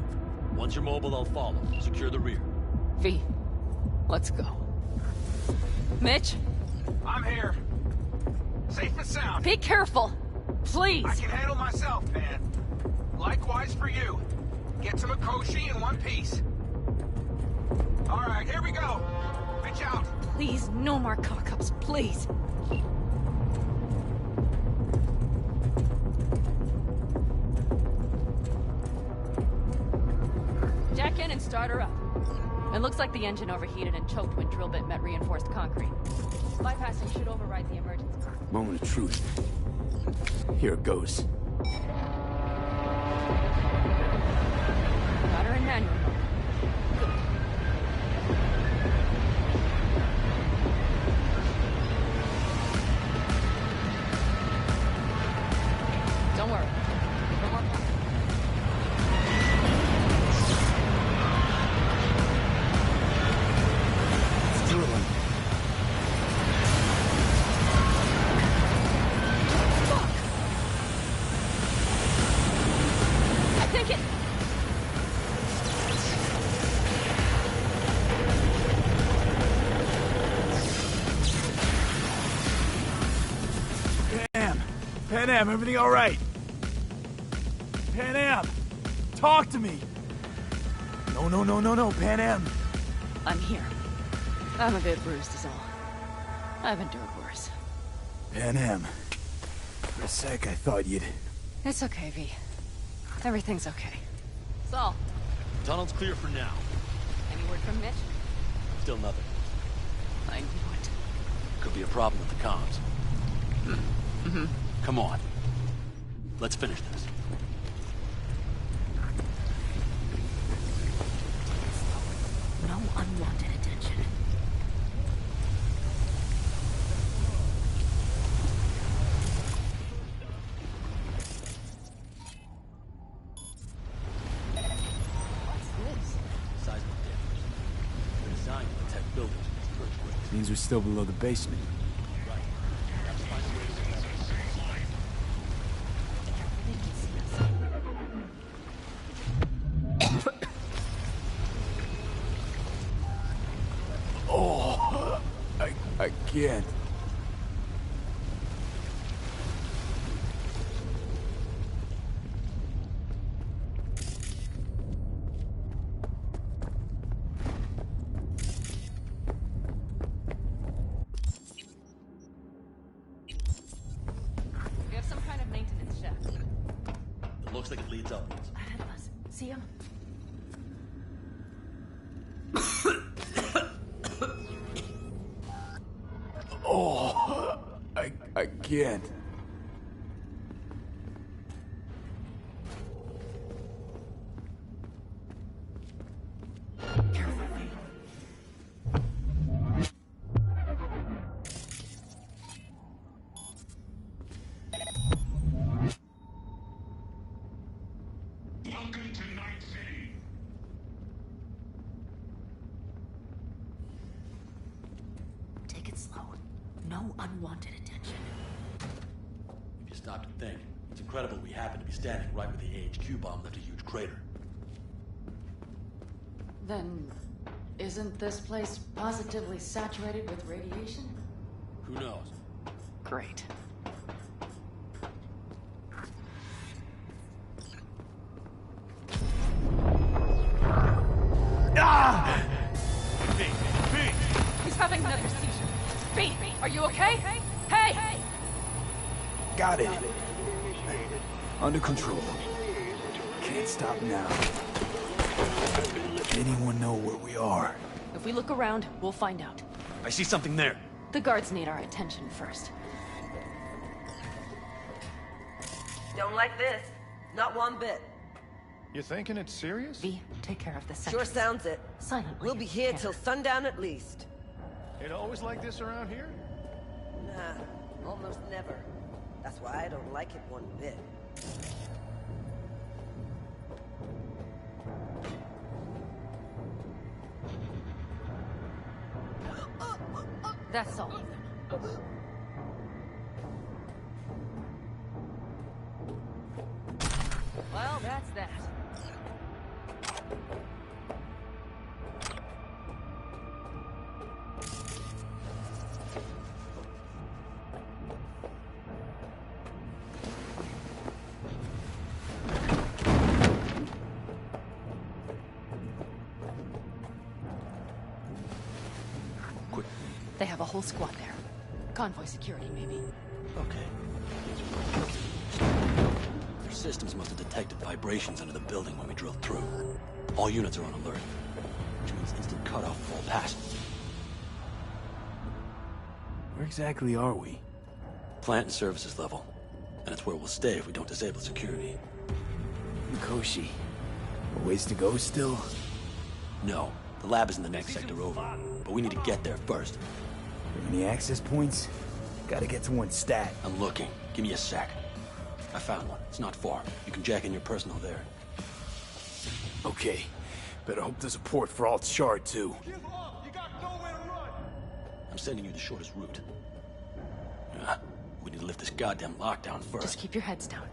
Once you're mobile, they'll follow. Secure the rear. V, let's go. Mitch? I'm here. Safe and sound. Be careful! Please! I can handle myself, man. Likewise for you. Get to Mikoshi in one piece. Alright, here we go. Pitch out. Please, no more cock-ups, please! Jack in and start her up. It looks like the engine overheated and choked when drill bit met reinforced concrete. Bypassing should override the emergency. Moment of truth. Here it goes. Got her in manual mode. Good. Don't worry. No more panic. It's drilling. I think it... Panam, everything all right? Panam, talk to me. No, Panam. I'm here. I'm a bit bruised is all. I've endured worse. Panam, for a sec I thought you'd... It's okay, V. Everything's okay. Saul, Tunnel's clear for now. any word from Mitch? Still nothing. I knew it. Could be a problem with the comms. Mm-hmm. Come on. Let's finish this. No unwanted attention. What's this? Seismic damage. They're designed to protect buildings against earthquakes. Means we're still below the basement. Right. Perhaps find a way to get that. Oh, I can't. We have some kind of maintenance shaft. It looks like it leads upwards. Ahead of us. See him? Oh, I can't. Welcome to Night City. Take it slow. No unwanted attention. If you stop to think, it's incredible we happen to be standing right where the AHQ bomb left a huge crater. Then, isn't this place positively saturated with radiation? Who knows? Great. Ah! He's having another seizure. B, are you okay? Hey! Got it. Under control. Can't stop now. Anyone know where we are? If we look around, we'll find out. I see something there. The guards need our attention first. Don't like this. Not one bit. You thinking it's serious? V, take care of the Sure sentries. sounds it. Silently. We'll be here till sundown at least. It always like this around here? Nah, almost never. That's why I don't like it one bit. That's all. Well, that's that. They have a whole squad there. Convoy security, maybe. Okay. Their systems must have detected vibrations under the building when we drilled through. All units are on alert, which means instant cutoff of all passengers. Where exactly are we? Plant and services level. And it's where we'll stay if we don't disable security. Mikoshi. A ways to go still? No. The lab is in the next sector over. But we need to get there first. Any access points? Gotta get to one stat. I'm looking. Give me a sec. I found one. It's not far. You can jack in your personal there. Okay. Better hope there's a port for Alt Shard, too. I'm sending you the shortest route. We need to lift this goddamn lockdown first. Just keep your heads down.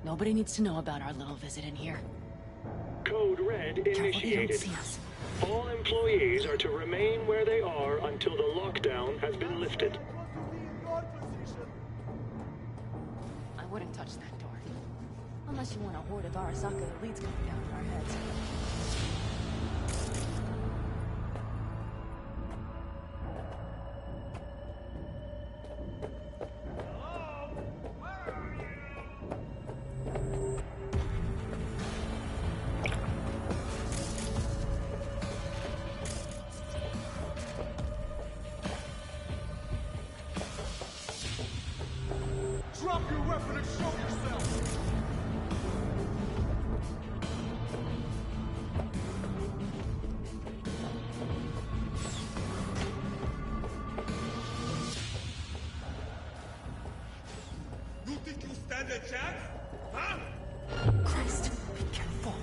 Nobody needs to know about our little visit in here. Code Red initiated. All employees are to remain where they are until the lockdown has been lifted. I wouldn't touch that door. Unless you want a horde of Arasaka elites coming down on our heads. Drop your weapon and show yourself! You think you stand a chance? Huh? Christ, be careful.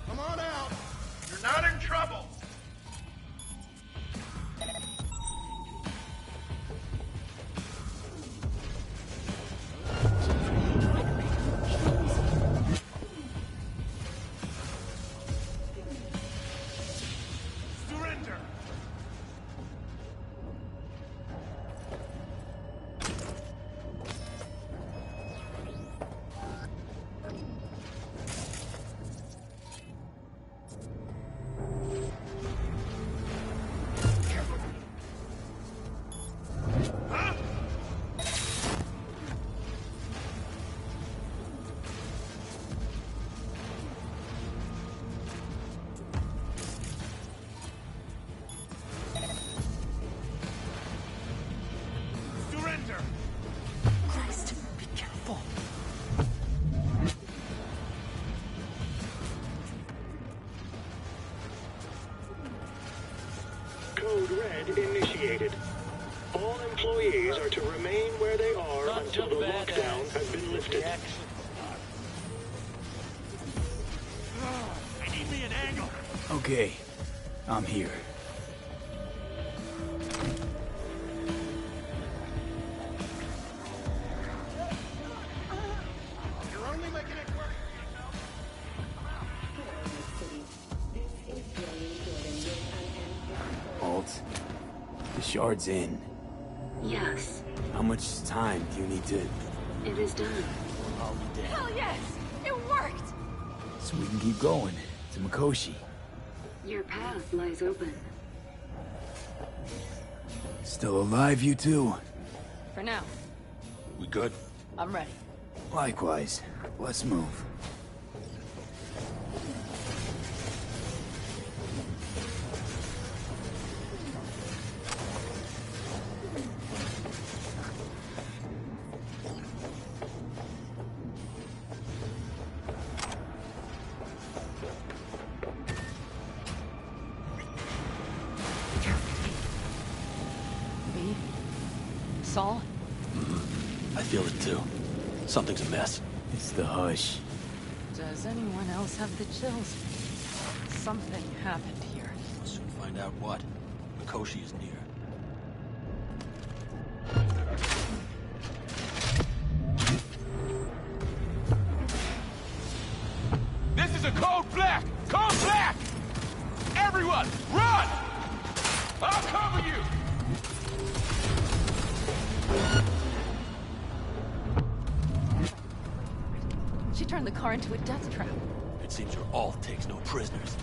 Come on out! You're not in trouble! Surrender! Surrender! Christ, be careful. Code Red initiated. All employees are to remain where they are until the lockdown has been lifted. I need me an angle! Okay. I'm here. You're only making it work for yourself. Alt. The shard's in. Yes, How much time do you need to... it is done. Hell yes! It worked! So we can keep going to Mikoshi. Your path lies open. Still alive, you two? For now, We good? I'm ready. Likewise. Let's move. V? Saul? I feel it too. Something's amiss. It's the hush. Does anyone else have the chills? Something happened here. We'll soon find out what. Mikoshi is near. This is a code black! Code black! Everyone, run! I'll cover you! She turned the car into a death trap. It seems your alt takes no prisoners.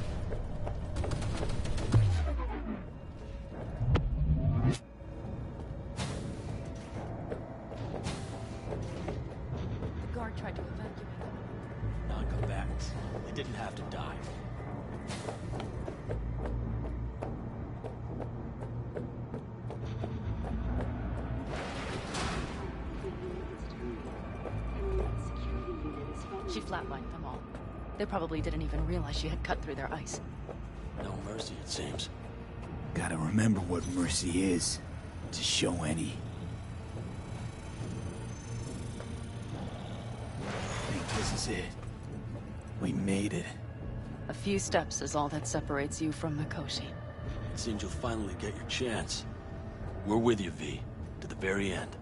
The guard tried to evacuate them. Non-combatants. They didn't have to die. She flatlined them all. They probably didn't even realize she had cut through their ice. No mercy, it seems. Gotta remember what mercy is, to show any. I think this is it. We made it. A few steps is all that separates you from Mikoshi. It seems you'll finally get your chance. We're with you, V, to the very end.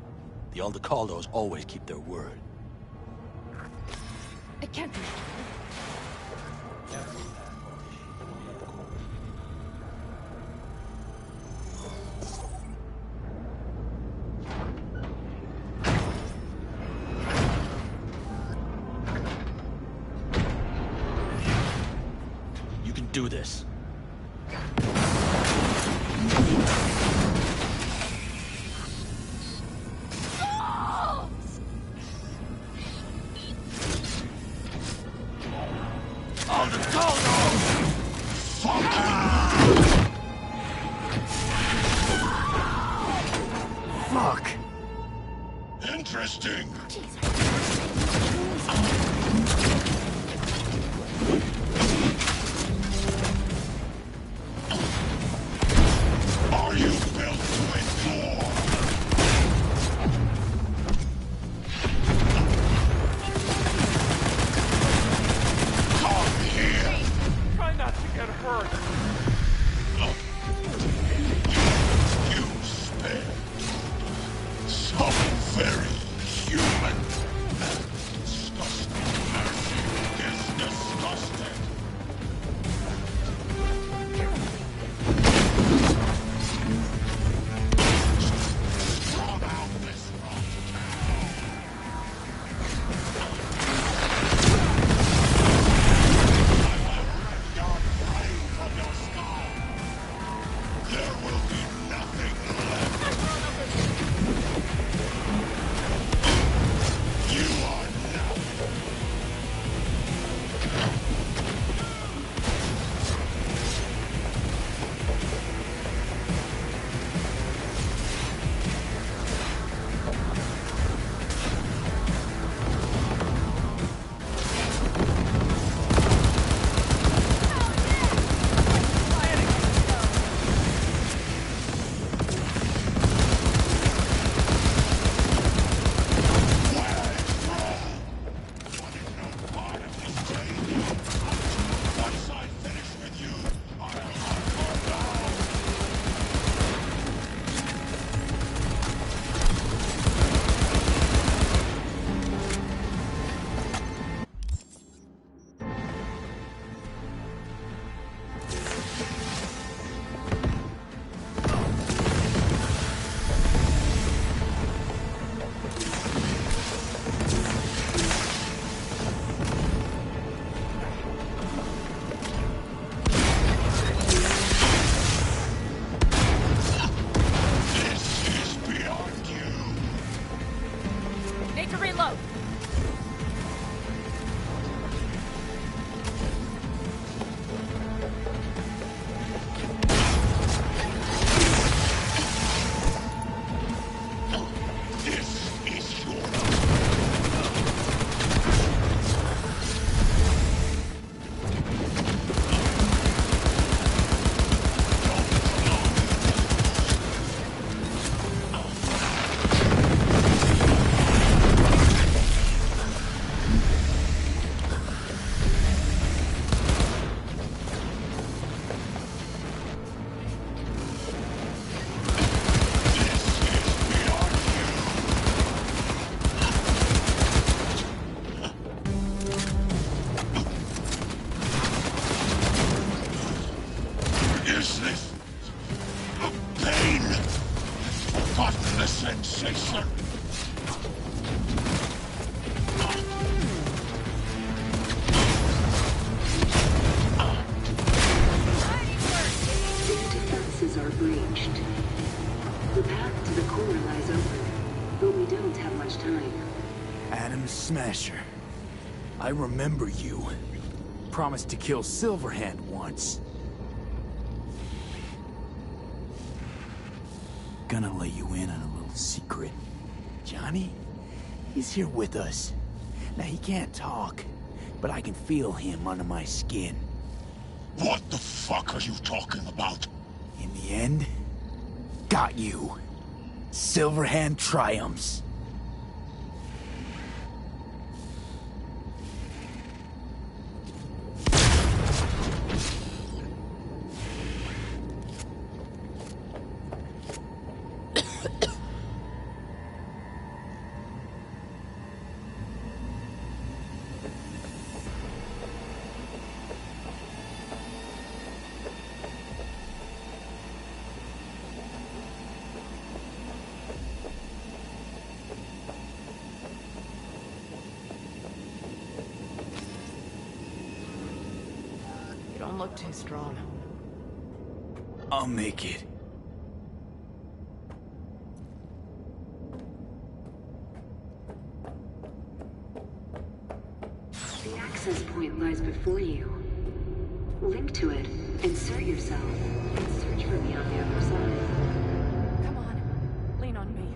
The Aldecaldos always keep their word. It can't be. You can do this. Fuck! Interesting. Are you built to endure? Come here. Try not to get hurt. You spare. So very human. Disgusting. Mercy is disgusting. Come out this rock There will be nothing left. You are nothing. Once I finish with you, I'll hunt her down. This is beyond you. Need to reload. This is your Is this a pain? Forgotten the sensation. Their defenses are breached. The path to the core lies open, but we don't have much time. Adam Smasher. I remember you. Promised to kill Silverhand once. Gonna let you in on a little secret. Johnny, he's here with us. Now he can't talk, but I can feel him under my skin. What the fuck are you talking about? In the end, got you. Silverhand triumphs. You don't look too strong. I'll make it. The access point lies before you. Link to it, insert yourself, and search for me on the other side. Come on, lean on me.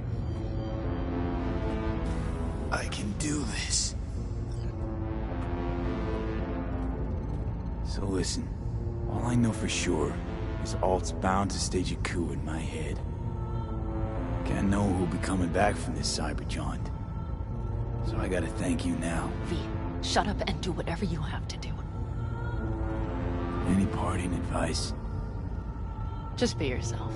I can do this. So listen, all I know for sure is Alt's bound to stage a coup in my head. Can't know who'll be coming back from this cyber jaunt. So I gotta thank you now. V, shut up and do whatever you have to do. Any parting advice? Just be yourself.